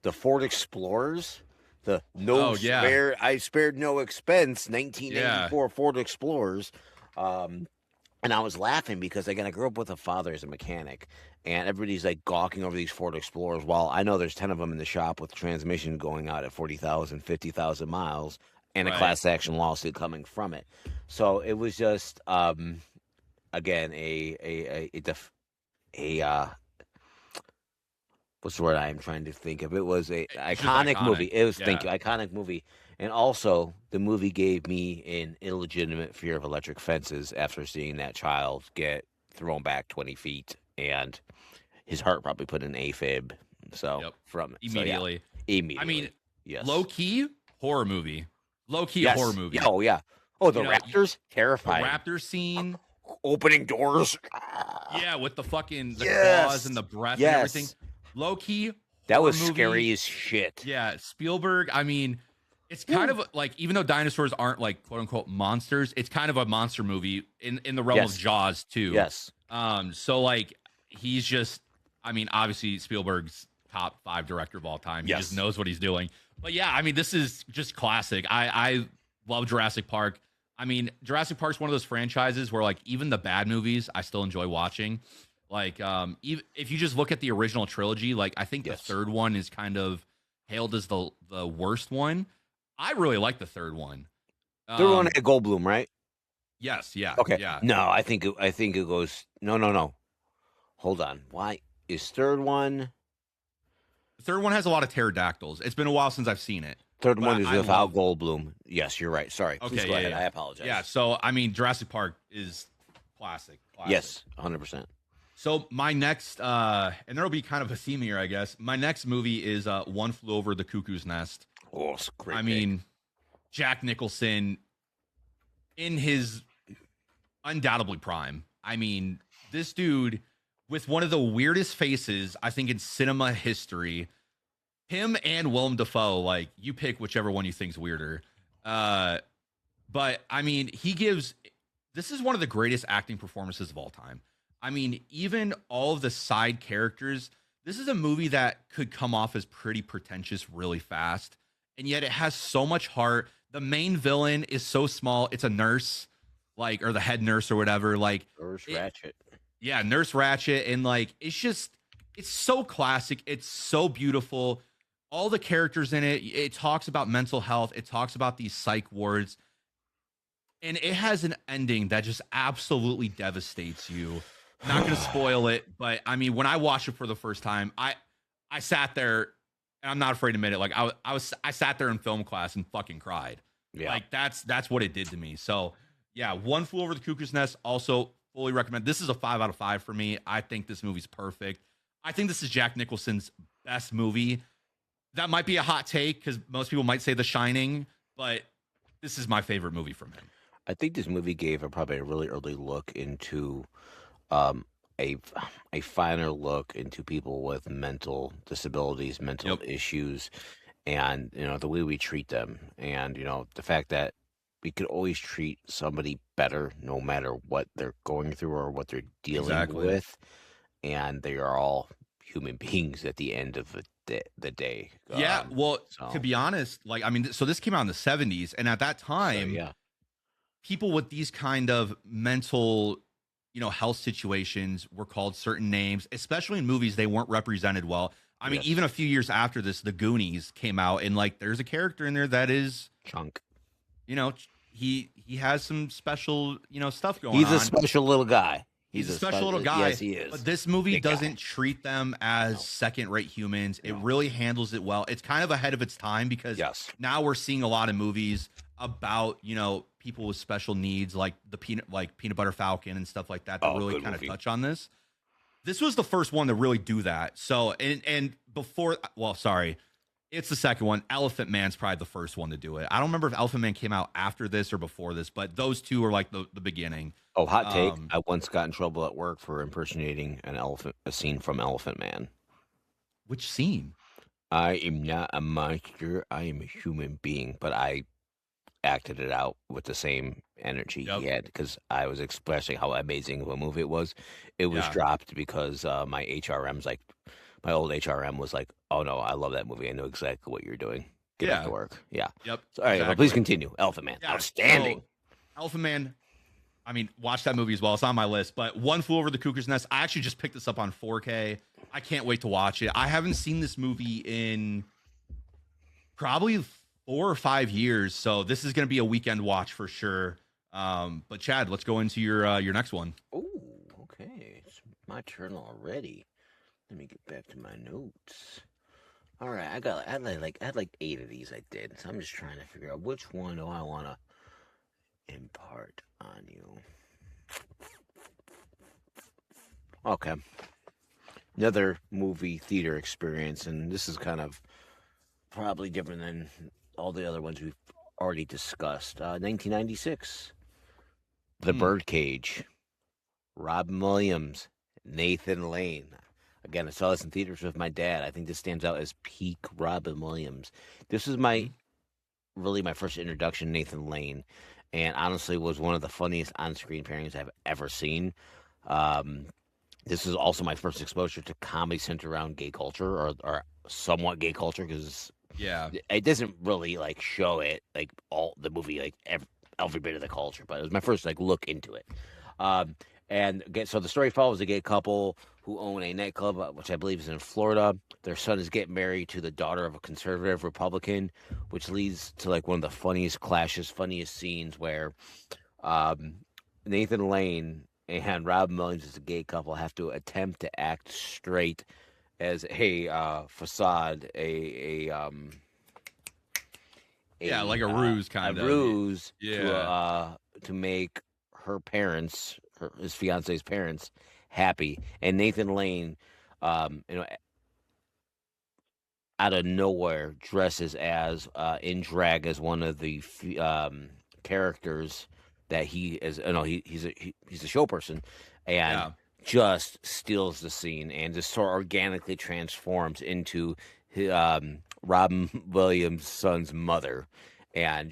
the Ford Explorers, the no Oh yeah. spare I spared no expense Yeah. 1994 Ford Explorers. Um, and I was laughing because again, I grew up with a father as a mechanic, and everybody's like gawking over these Ford Explorers. While I know there's 10 of them in the shop with transmission going out at 40,000, 50,000 miles, and a Right. class action lawsuit coming from it. So it was just again a what's the word I am trying to think of? It was a It's just iconic movie. iconic. It was thank Yeah. you, iconic movie. And also the movie gave me an illegitimate fear of electric fences after seeing that child get thrown back 20 feet and his heart probably put in AFib. So Yep. from it. So yeah, Immediately. I mean, immediately. low Yes. key horror movie. Low key horror Yes. Yeah, movie. oh yeah. Oh, You the know, Raptors? the Terrifying. raptor scene. Opening doors. Yeah, with the fucking the claws and Yes. the breath and everything. Yes. Low key That horror was movie. scary as shit. Yeah, Spielberg. I mean, it's kind Woo. of like, even though dinosaurs aren't like quote unquote monsters, it's kind of a monster movie in the realm of Yes. Jaws too. Yes. So like he's just, I mean, obviously Spielberg's top 5 director of all time. He just Yes. knows what he's doing. But yeah, I mean, this is just classic. I love Jurassic Park. I mean, Jurassic Park's one of those franchises where like even the bad movies I still enjoy watching. Like even if you just look at the original trilogy, like I think the Yes. third one is kind of hailed as the worst one. I really like the third one. Third one Um had Goldblum, right? yes, yeah, Okay. yeah. No, I think it goes. No, no, no. Hold on. Why is third one? The third one has a lot of pterodactyls. It's been a while since I've seen it, Third but one is I without love. Goldblum. Yes, you're right. Sorry. Please Okay, go yeah, ahead. yeah. I apologize. Yeah, so I mean Jurassic Park is classic, classic. Yes, 100%. So my next and there'll be kind of a theme here, I guess. My next movie is One Flew Over the Cuckoo's Nest. Oh, it's a great I pick. mean, Jack Nicholson in his undoubtedly prime. I mean, this dude with one of the weirdest faces I think in cinema history. Him and Willem Dafoe, like you pick whichever one you think's weirder. Uh, but I mean, he gives. This is one of the greatest acting performances of all time. I mean, even all of the side characters. This is a movie that could come off as pretty pretentious really fast, and yet it has so much heart. The main villain is so small. It's a nurse, like, or the head nurse or whatever. Like, Nurse it, Ratchet. yeah, Nurse Ratchet, and like it's just it's so classic. It's so beautiful. All the characters in it. It talks about mental health. It talks about these psych wards, and it has an ending that just absolutely devastates you. Not going to spoil it, but I mean, when I watched it for the first time, I sat there and I'm not afraid to admit it. Like I sat there in film class and fucking cried. Yeah. Like that's what it did to me. So yeah, One Flew Over the Cuckoo's Nest. Also fully recommend. This is a 5 out of 5 for me. I think this movie's perfect. I think this is Jack Nicholson's best movie. That might be a hot take because most people might say The Shining, but this is my favorite movie from him. I think this movie gave probably a really early look into um, a a finer look into people with mental disabilities, mental Yep, issues, and the way we treat them, and the fact that we could always treat somebody better no matter what they're going through or what they're dealing exactly. with, and they are all human beings at the end of the day. Yeah, well, to So be honest, like I mean, so this came out in the 70s, and at that so time, yeah, people with these kind of mental, health situations were called certain names, especially in movies they weren't represented well. I mean, even yes, a few years after this, The Goonies came out, and like there's a character in there that is, chunk. he has some special, stuff going He's a on. special little guy. He's He's a a special little special. Yes, guy, he is. but this movie Big guy. doesn't treat them as No, second-rate humans. It no. really handles it well. It's kind of ahead of its time because Yes. now we're seeing a lot of movies about, people with special needs like Peanut Butter Falcon and stuff like that that Oh, really good kind of movie. touch on this. This was the first one to really do that. So and before well, sorry, it's the second one. Elephant Man's probably the first one to do it. I don't remember if Elephant Man came out after this or before this, but those two are like the beginning. Oh, hot take. Um, I once got in trouble at work for impersonating a scene from Elephant Man. which scene? I am not a monster. I am a human being, but I acted it out with the same energy Yep. he had because I was expressing how amazing of a movie it was. It was Yeah. dropped because my old HRM was like, "Oh no, I love that movie. I know exactly what you're doing. Get back to Yeah. work." Yeah. Yep. So, all right, well, please Exactly. continue. Elephant Man, Yeah. outstanding. So Elephant Man, I mean, watch that movie as well. It's on my list. But One Flew Over the Cuckoo's Nest, I actually just picked this up on 4K. I can't wait to watch it. I haven't seen this movie in probably 4 or 5 years. So this is going to be a weekend watch for sure. But Chad, let's go into your next one. Oh, okay. It's my turn already. Let me get back to my notes. All right, I had like 8 of these I did, so I'm just trying to figure out which one do I want to impart on you. Okay, another movie theater experience, and this is kind of probably different than all the other ones we've already discussed. 1996, The Hmm. Birdcage, Robin Williams, Nathan Lane. Again, I saw this in theaters with my dad. I think this stands out as peak Robin Williams. This was Mhm. really my first introduction to Nathan Lane, and honestly was one of the funniest on-screen pairings I've ever seen. Um, this is also my first exposure to comedy centered around gay culture or somewhat gay culture because Yeah. it doesn't really like show it like all the movie like every bit of the culture, but it was my first like look into it. Um, and again, so the story follows a gay couple who own a nightclub, which I believe is in Florida. Their son is getting married to the daughter of a conservative Republican, which leads to like one of the funniest clashes, funniest scenes where um, Nathan Lane and Robin Williams as a gay couple have to attempt to act straight as a facade, Yeah, like a ruse a kind of. ruse Yeah. to make his fiance's parents happy. And Nathan Lane, you know, out of nowhere, dresses as in drag as one of the characters that he is. You know, he's a show person, and Yeah. just steals the scene and just sort of organically transforms into Robin Williams' son's mother, and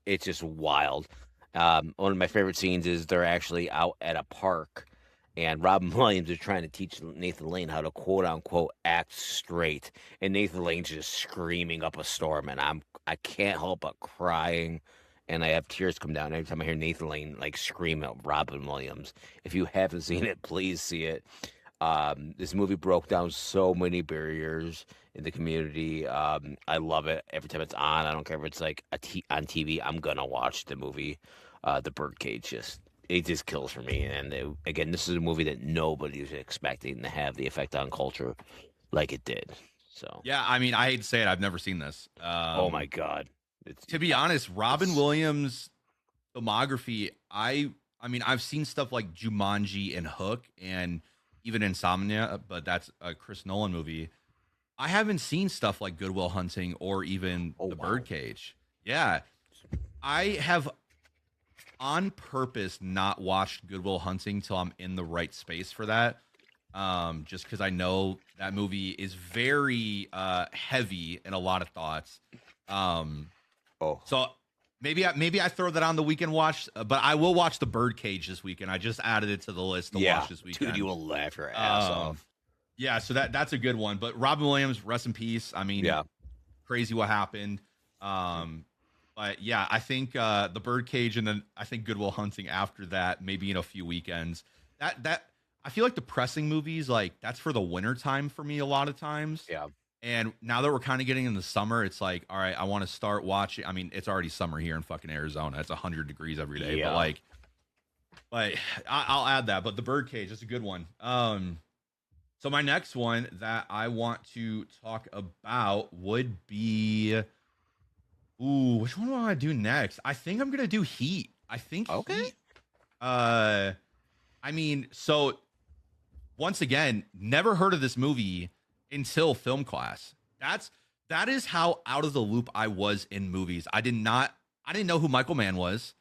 it's just wild. One of my favorite scenes is they're actually out at a park, and Robin Williams is trying to teach Nathan Lane how to quote unquote act straight, and Nathan Lane's just screaming up a storm, and I can't help but crying. And I have tears come down every time I hear Nathan Lane like scream at Robin Williams. If you haven't seen it, please see it. This movie broke down so many barriers in the community. I love it every time it's on. I don't care if it's like on TV. I'm gonna watch the movie. The Birdcage just kills for me. And again, this is a movie that nobody was expecting to have the effect on culture like it did. So, Yeah, I mean, I hate to say it, I've never seen this. oh my god, it's To be honest, Robin it's Williams' filmography, I mean, I've seen stuff like Jumanji and Hook and even Insomnia, but that's a Chris Nolan movie. I haven't seen stuff like Good Will Hunting or even oh The wow, Birdcage. Yeah, I have on purpose not watched Good Will Hunting till I'm in the right space for that. Just because I know that movie is very heavy in a lot of thoughts. Um, oh so maybe I throw that on the weekend watch, but I will watch The Birdcage this weekend. I just added it to the list to yeah, watch this dude, you weekend. will laugh your ass Um, off. yeah, so that's a good one. But Robin Williams, rest in peace. I mean, Yeah, crazy what happened. Um, but yeah, I think the Birdcage and then I think Good Will Hunting after that, maybe in a few weekends. That I feel like depressing movies like that's for the winter time for me a lot of times. yeah, And now that we're kind of getting in the summer, it's like, all right, I want to start watching. I mean, it's already summer here in fucking Arizona. It's 100 degrees every day. But yeah. like, I'll add that. But the Birdcage is a good one. So my next one that I want to talk about would be, ooh, which one do I want to do next? I think I'm gonna do Heat. I think Okay. Heat. Uh, I mean, so once again, never heard of this movie until film class. That is how out of the loop I was in movies. I didn't know who Michael Mann was.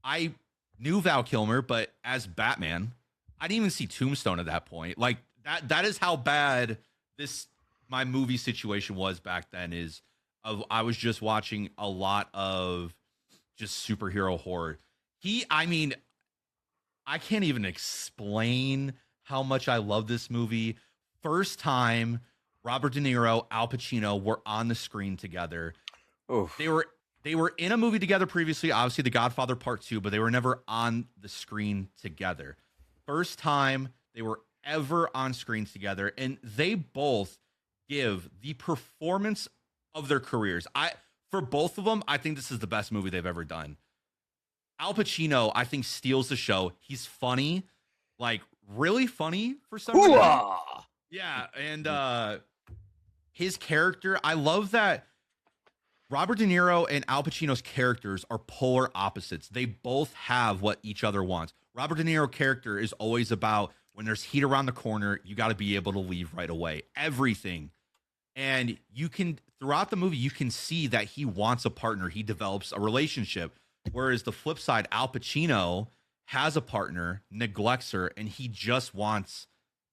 I knew Val Kilmer, but as Batman, I didn't even see Tombstone at that point. Like that is how bad this my movie situation was back then is of I was just watching a lot of just superhero horror. I mean, I can't even explain how much I love this movie. First time Robert De Niro, Al Pacino were on the screen together. Oof. They were in a movie together previously, obviously The Godfather Part 2, but they were never on the screen together. First time they were ever on screen together and they both give the performance of their careers. For both of them, I think this is the best movie they've ever done. Al Pacino, I think, steals the show. He's funny, like really funny for some reason. Hooah! Yeah, and his character, I love that Robert De Niro and Al Pacino's characters are polar opposites. They both have what each other wants. Robert De Niro character is always about when there's heat around the corner, you got to be able to leave right away. Everything. And you can throughout the movie you can see that he wants a partner. He develops a relationship. Whereas the flip side, Al Pacino has a partner, neglects her, and he just wants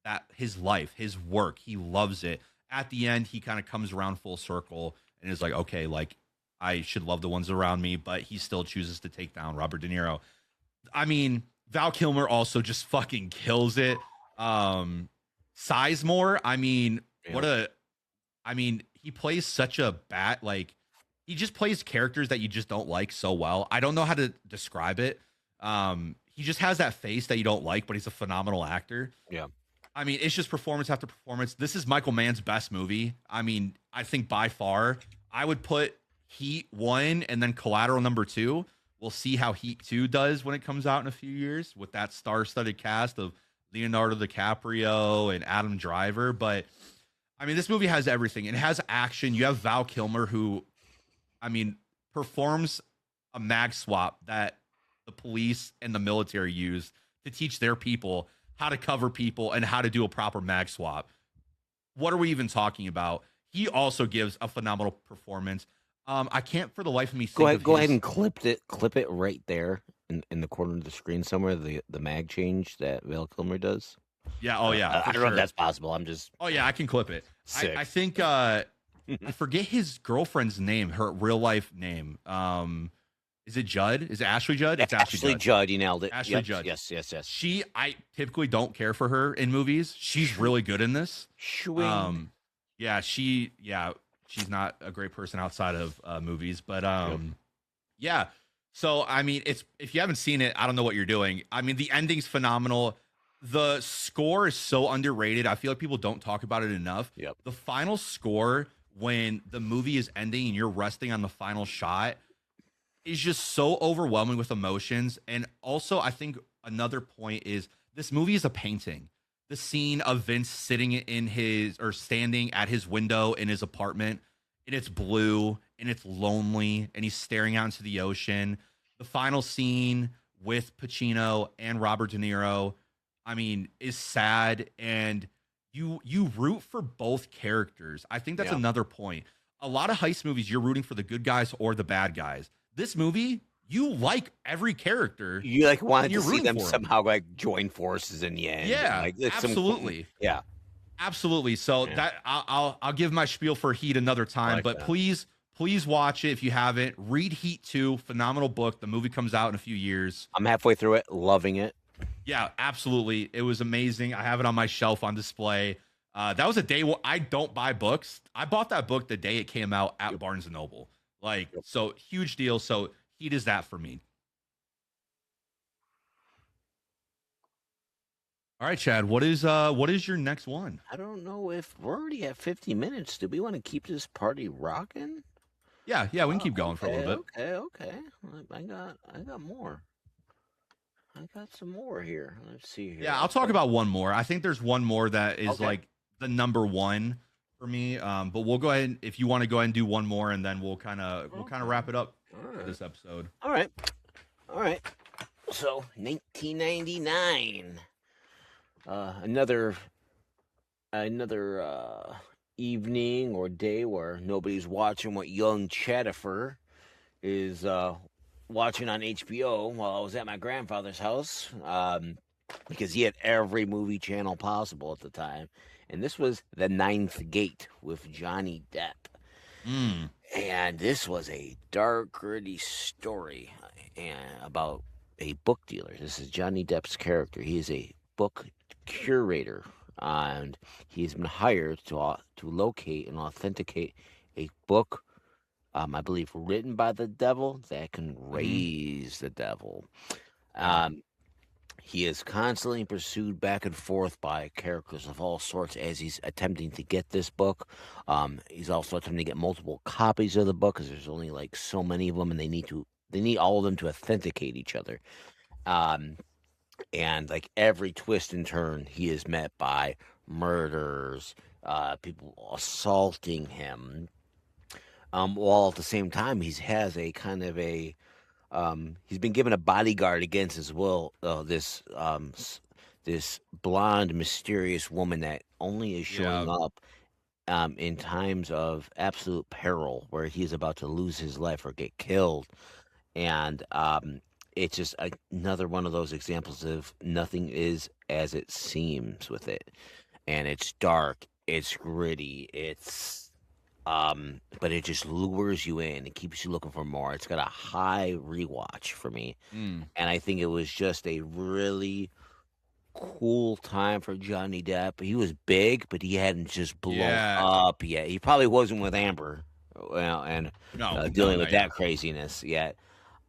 that his life, his work. He loves it. At the end, he kind of comes around full circle and is like, okay, like I should love the ones around me, but he still chooses to take down Robert De Niro. I mean, Val Kilmer also just fucking kills it. Sizemore, I mean, Yeah. he plays such a like he just plays characters that you just don't like so well. I don't know how to describe it. He just has that face that you don't like, but he's a phenomenal actor. Yeah. I mean, it's just performance after performance. This is Michael Mann's best movie. I mean, I think by far, I would put Heat 1 and then Collateral number 2. We'll see how Heat 2 does when it comes out in a few years with that star-studded cast of Leonardo DiCaprio and Adam Driver. But I mean, this movie has everything. It has action. You have Val Kilmer, who, I mean, performs a mag swap that the police and the military use to teach their people how to cover people and how to do a proper mag swap. What are we even talking about? He also gives a phenomenal performance. I can't for the life of me think Go ahead and clip it right there in the corner of the screen somewhere. The mag change that Val Kilmer does. Yeah. Oh yeah. I For don't know if sure. that's possible. I'm just Oh yeah. I can clip it. sick. I think I forget his girlfriend's name, her real life name. Is it Judd? Is it Ashley Judd? It's Ashley Judd. You nailed it. Ashley Yep. Judd. Yes. I typically don't care for her in movies. She's really good in this. Swing. Yeah, she's not a great person outside of movies, but yeah. So I mean, it's if you haven't seen it, I don't know what you're doing. I mean, the ending's phenomenal. The score is so underrated. I feel like people don't talk about it enough. Yep. The final score when the movie is ending and you're resting on the final shot is just so overwhelming with emotions. And also, I think another point is this movie is a painting. the scene of Vince sitting in his or standing at his window in his apartment, and it's blue and it's lonely and he's staring out into the ocean. The final scene with Pacino and Robert De Niro, I mean, is sad, and you root for both characters. I think that's Yeah. another point. A lot of heist movies, you're rooting for the good guys or the bad guys. This movie, you like every character You like and wanted to you're see rooting them for them. somehow like join forces in the end. And, Yeah, like it's some cool, absolutely. yeah, Absolutely. So yeah. that I'll give my spiel for Heat another I time, like but that. please watch it if you haven't. Read Heat 2, phenomenal book. The movie comes out in a few years. I'm halfway through it, loving it. Yeah, absolutely. It was amazing. I have it on my shelf on display. That was a day where I don't buy books. I bought that book the day it came out at Yep. Barnes and Noble. Like, Yep. so huge deal. So Heat is that for me. All right, Chad. What is your next one? I don't know if we're already at 50 minutes. Do we want to keep this party rocking? Yeah, yeah, we can keep going for a Okay, little bit. okay. I got more. I got some more here. Let's see here. Yeah, I'll talk about one more. I think there's one more that is Okay. like the number one for me. But we'll go ahead if you want to go ahead and do one more, and then we'll kind of wrap it up All for right. this episode. All right. All right. So 1999. Another evening or day where nobody's watching what young Chadifer is watching on HBO while I was at my grandfather's house, because he had every movie channel possible at the time, and this was The Ninth Gate with Johnny Depp. Mm. And this was a dark, gritty story about a book dealer. This is Johnny Depp's character. He is a book curator, and he's been hired to locate and authenticate a book, I believe, written by the devil that can raise the devil. He is constantly pursued back and forth by characters of all sorts as he's attempting to get this book. He's also attempting to get multiple copies of the book because there's only like so many of them, and they need all of them to authenticate each other. And like every twist and turn, he is met by murders, people assaulting him. While at the same time, he has a kind of a he's been given a bodyguard against his will. This blonde, mysterious woman that only is showing up in times of absolute peril, where he's about to lose his life or get killed, and it's just another one of those examples of nothing is as it seems with it, and it's dark, it's gritty, but it just lures you in and keeps you looking for more. It's got a high rewatch for me. Mm. And I think it was just a really cool time for Johnny Depp. He was big, but he hadn't just blown up yet. He probably wasn't with Amber, and dealing with that craziness yet.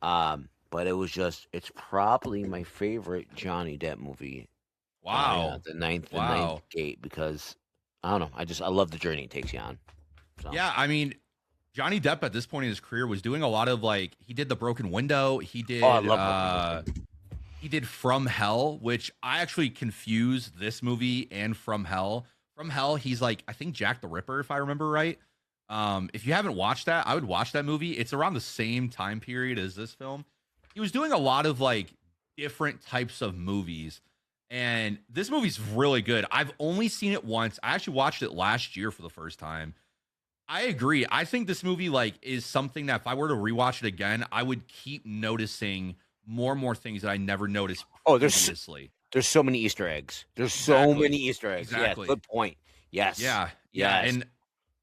But it's probably my favorite Johnny Depp movie. Wow. The ninth Gate, because I don't know. I love the journey it takes you on. So. Yeah, I mean, Johnny Depp at this point in his career was doing a lot of like he did The Broken Window. He did I love he did From Hell, which I actually confused this movie and From Hell. From Hell, he's like I think Jack the Ripper, if I remember right. If you haven't watched that, I would watch that movie. It's around the same time period as this film. He was doing a lot of like different types of movies. And this movie's really good. I've only seen it once. I actually watched it last year for the first time. I agree. I think this movie like is something that if I were to rewatch it again, I would keep noticing more and more things that I never noticed previously. There's so many Easter eggs. There's so many Easter eggs. Exactly. Yeah, good point. Yes. Yeah. And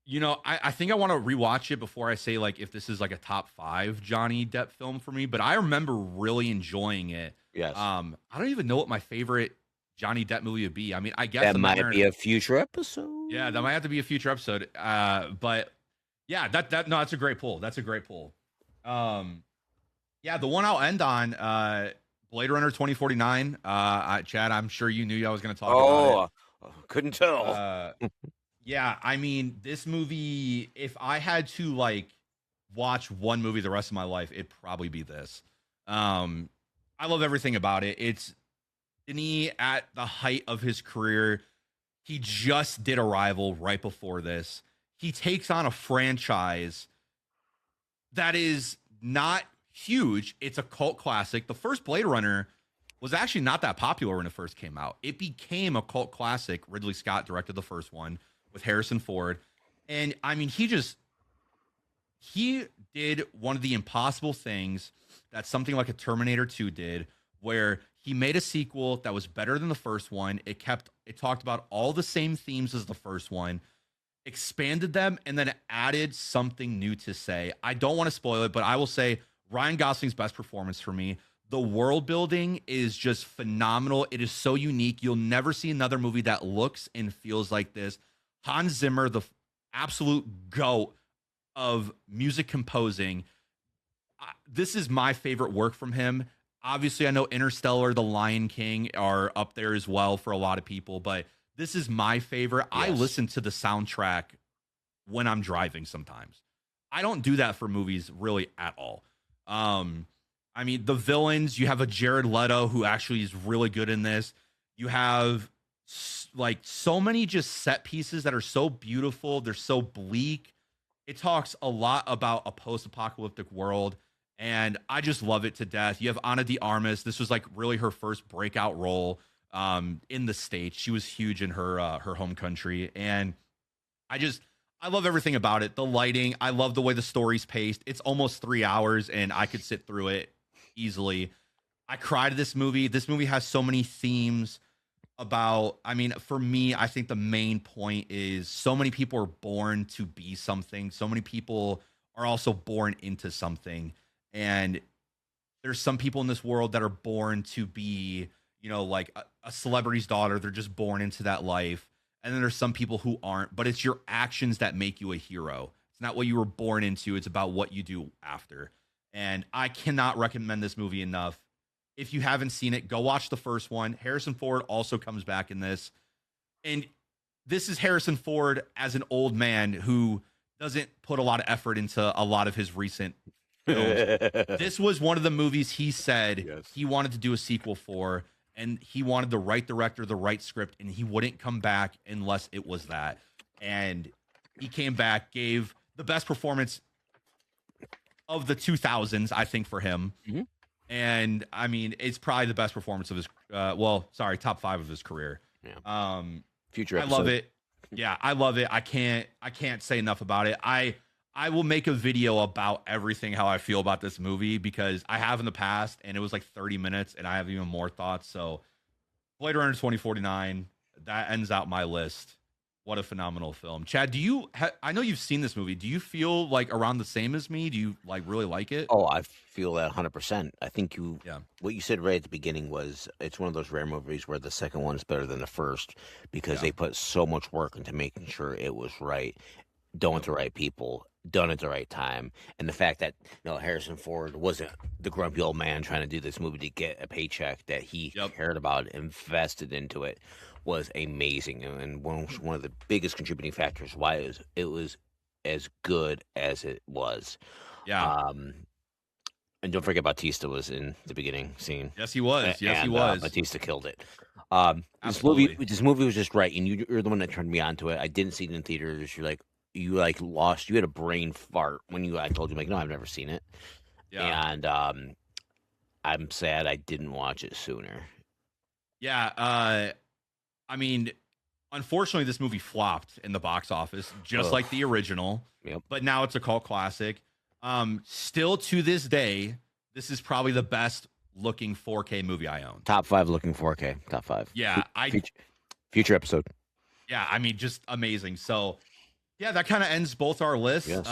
you know, I think I want to rewatch it before I say like if this is like a top 5 Johnny Depp film for me, but I remember really enjoying it. Yes. I don't even know what my favorite Johnny Depp movie would be. I mean, I guess that might be a future episode. Yeah, that might have to be a future episode. But yeah, that's a great pull. That's a great pull. Yeah, the one I'll end on, Blade Runner 2049. Chad, I'm sure you knew I was going to talk about it. Couldn't tell. Yeah, I mean, this movie, if I had to like watch one movie the rest of my life, it'd probably be this. I love everything about it. Denis at the height of his career. He just did Arrival right before this. He takes on a franchise that is not huge. It's a cult classic. The first Blade Runner was actually not that popular when it first came out. It became a cult classic. Ridley Scott directed the first one with Harrison Ford. And I mean, he did one of the impossible things that something like a Terminator 2 did, where he made a sequel that was better than the first one. It talked about all the same themes as the first one, expanded them, and then added something new to say. I don't want to spoil it, but I will say Ryan Gosling's best performance for me. The world building is just phenomenal. It is so unique. You'll never see another movie that looks and feels like this. Hans Zimmer, the absolute GOAT of music composing. This is my favorite work from him. Obviously, I know Interstellar, The Lion King are up there as well for a lot of people, but this is my favorite. Yes. I listen to the soundtrack when I'm driving sometimes. I don't do that for movies really at all. I mean, the villains, you have a Jared Leto who actually is really good in this. You have like so many just set pieces that are so beautiful. They're so bleak. It talks a lot about a post-apocalyptic world, and I just love it to death. You have Ana de Armas. This was like really her first breakout role in the States. She was huge in her home country, and I love everything about it. The lighting, I love the way the story's paced. It's almost 3 hours, and I could sit through it easily. I cried at this movie. This movie has so many themes about, I mean, for me, I think the main point is so many people are born to be something. So many people are also born into something. And there's some people in this world that are born to be, you know, like a celebrity's daughter. They're just born into that life. And then there's some people who aren't, but it's your actions that make you a hero. It's not what you were born into. It's about what you do after. And I cannot recommend this movie enough. If you haven't seen it, go watch the first one. Harrison Ford also comes back in this. And this is Harrison Ford as an old man who doesn't put a lot of effort into a lot of his recent films. This was one of the movies he said he wanted to do a sequel for, and he wanted the right director, the right script, and he wouldn't come back unless it was that. And he came back, gave the best performance of the 2000s, I think, for him. Mm-hmm. And I mean, it's probably the best performance of his, top 5 of his career. Yeah. Future episode. I love it. Yeah, I love it. I can't say enough about it. I will make a video about everything, how I feel about this movie, because I have in the past, and it was like 30 minutes, and I have even more thoughts. So Blade Runner 2049, that ends out my list. What a phenomenal film. Chad, I know you've seen this movie. Do you feel like around the same as me? Do you like really like it? Oh, I feel that 100%. I think what you said right at the beginning was it's one of those rare movies where the second one is better than the first because they put so much work into making sure it was right, done with the right people, done at the right time. And the fact that, Harrison Ford wasn't the grumpy old man trying to do this movie to get a paycheck, that he cared about, invested into it, was amazing, and one of the biggest contributing factors why it was as good as it was. Yeah. And don't forget Bautista was in the beginning scene. Yes, he was. Yes, he was. Bautista killed it. This movie was just right, and you're the one that turned me on to it. I didn't see it in theaters. You had a brain fart when I told you, like, no, I've never seen it. Yeah. And I'm sad I didn't watch it sooner. Yeah. I mean, unfortunately, this movie flopped in the box office, just like the original. Yep. But now it's a cult classic. Still to this day, this is probably the best looking 4K movie I own. Top 5 looking 4K. Top 5. Yeah. Future episode. Yeah. I mean, just amazing. So, yeah, that kind of ends both our lists. Yes.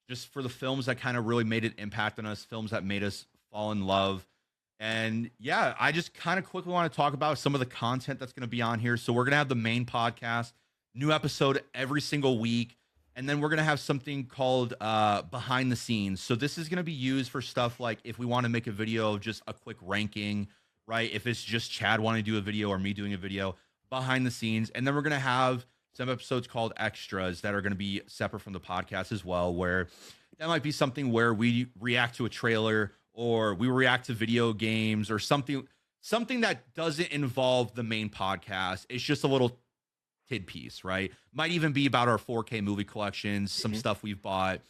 Just for the films that kind of really made an impact on us, films that made us fall in love. And yeah, I just kind of quickly want to talk about some of the content that's going to be on here. So we're going to have the main podcast, new episode every single week. And then we're going to have something called behind the scenes. So this is going to be used for stuff like if we want to make a video of just a quick ranking, right? If it's just Chad wanting to do a video or me doing a video, behind the scenes. And then we're going to have some episodes called extras that are going to be separate from the podcast as well, where that might be something where we react to a trailer or we react to video games or something something that doesn't involve the main podcast. It's just a little tid piece, right? Might even be about our 4K movie collections, some Mhm. stuff we've bought.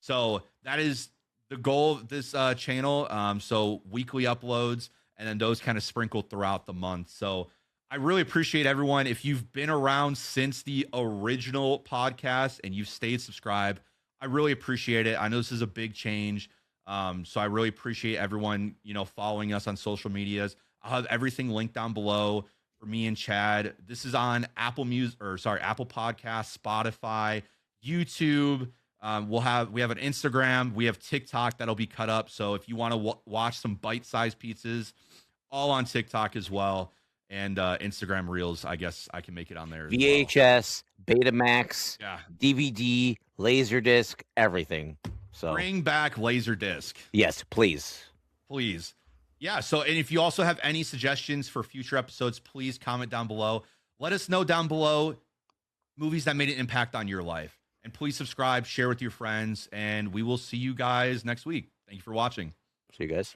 So that is the goal of this channel. So weekly uploads, and then those kind of sprinkled throughout the month. So I really appreciate everyone. If you've been around since the original podcast and you've stayed subscribed, I really appreciate it. I know this is a big change. So I really appreciate everyone, following us on social medias. I'll have everything linked down below for me and Chad. This is on Apple Music, or sorry, Apple Podcasts, Spotify, YouTube. We have an Instagram, we have TikTok that'll be cut up. So if you want to watch some bite-sized pizzas, all on TikTok as well, and Instagram Reels, I guess I can make it on there as well. VHS, Betamax, Yeah, DVD, Laserdisc, everything. So bring back Laserdisc, yes, please. please. Yeah. So, and if you also have any suggestions for future episodes, please comment down below. Let us know down below movies that made an impact on your life. And please subscribe, share with your friends, and we will see you guys next week. Thank you for watching. See you guys.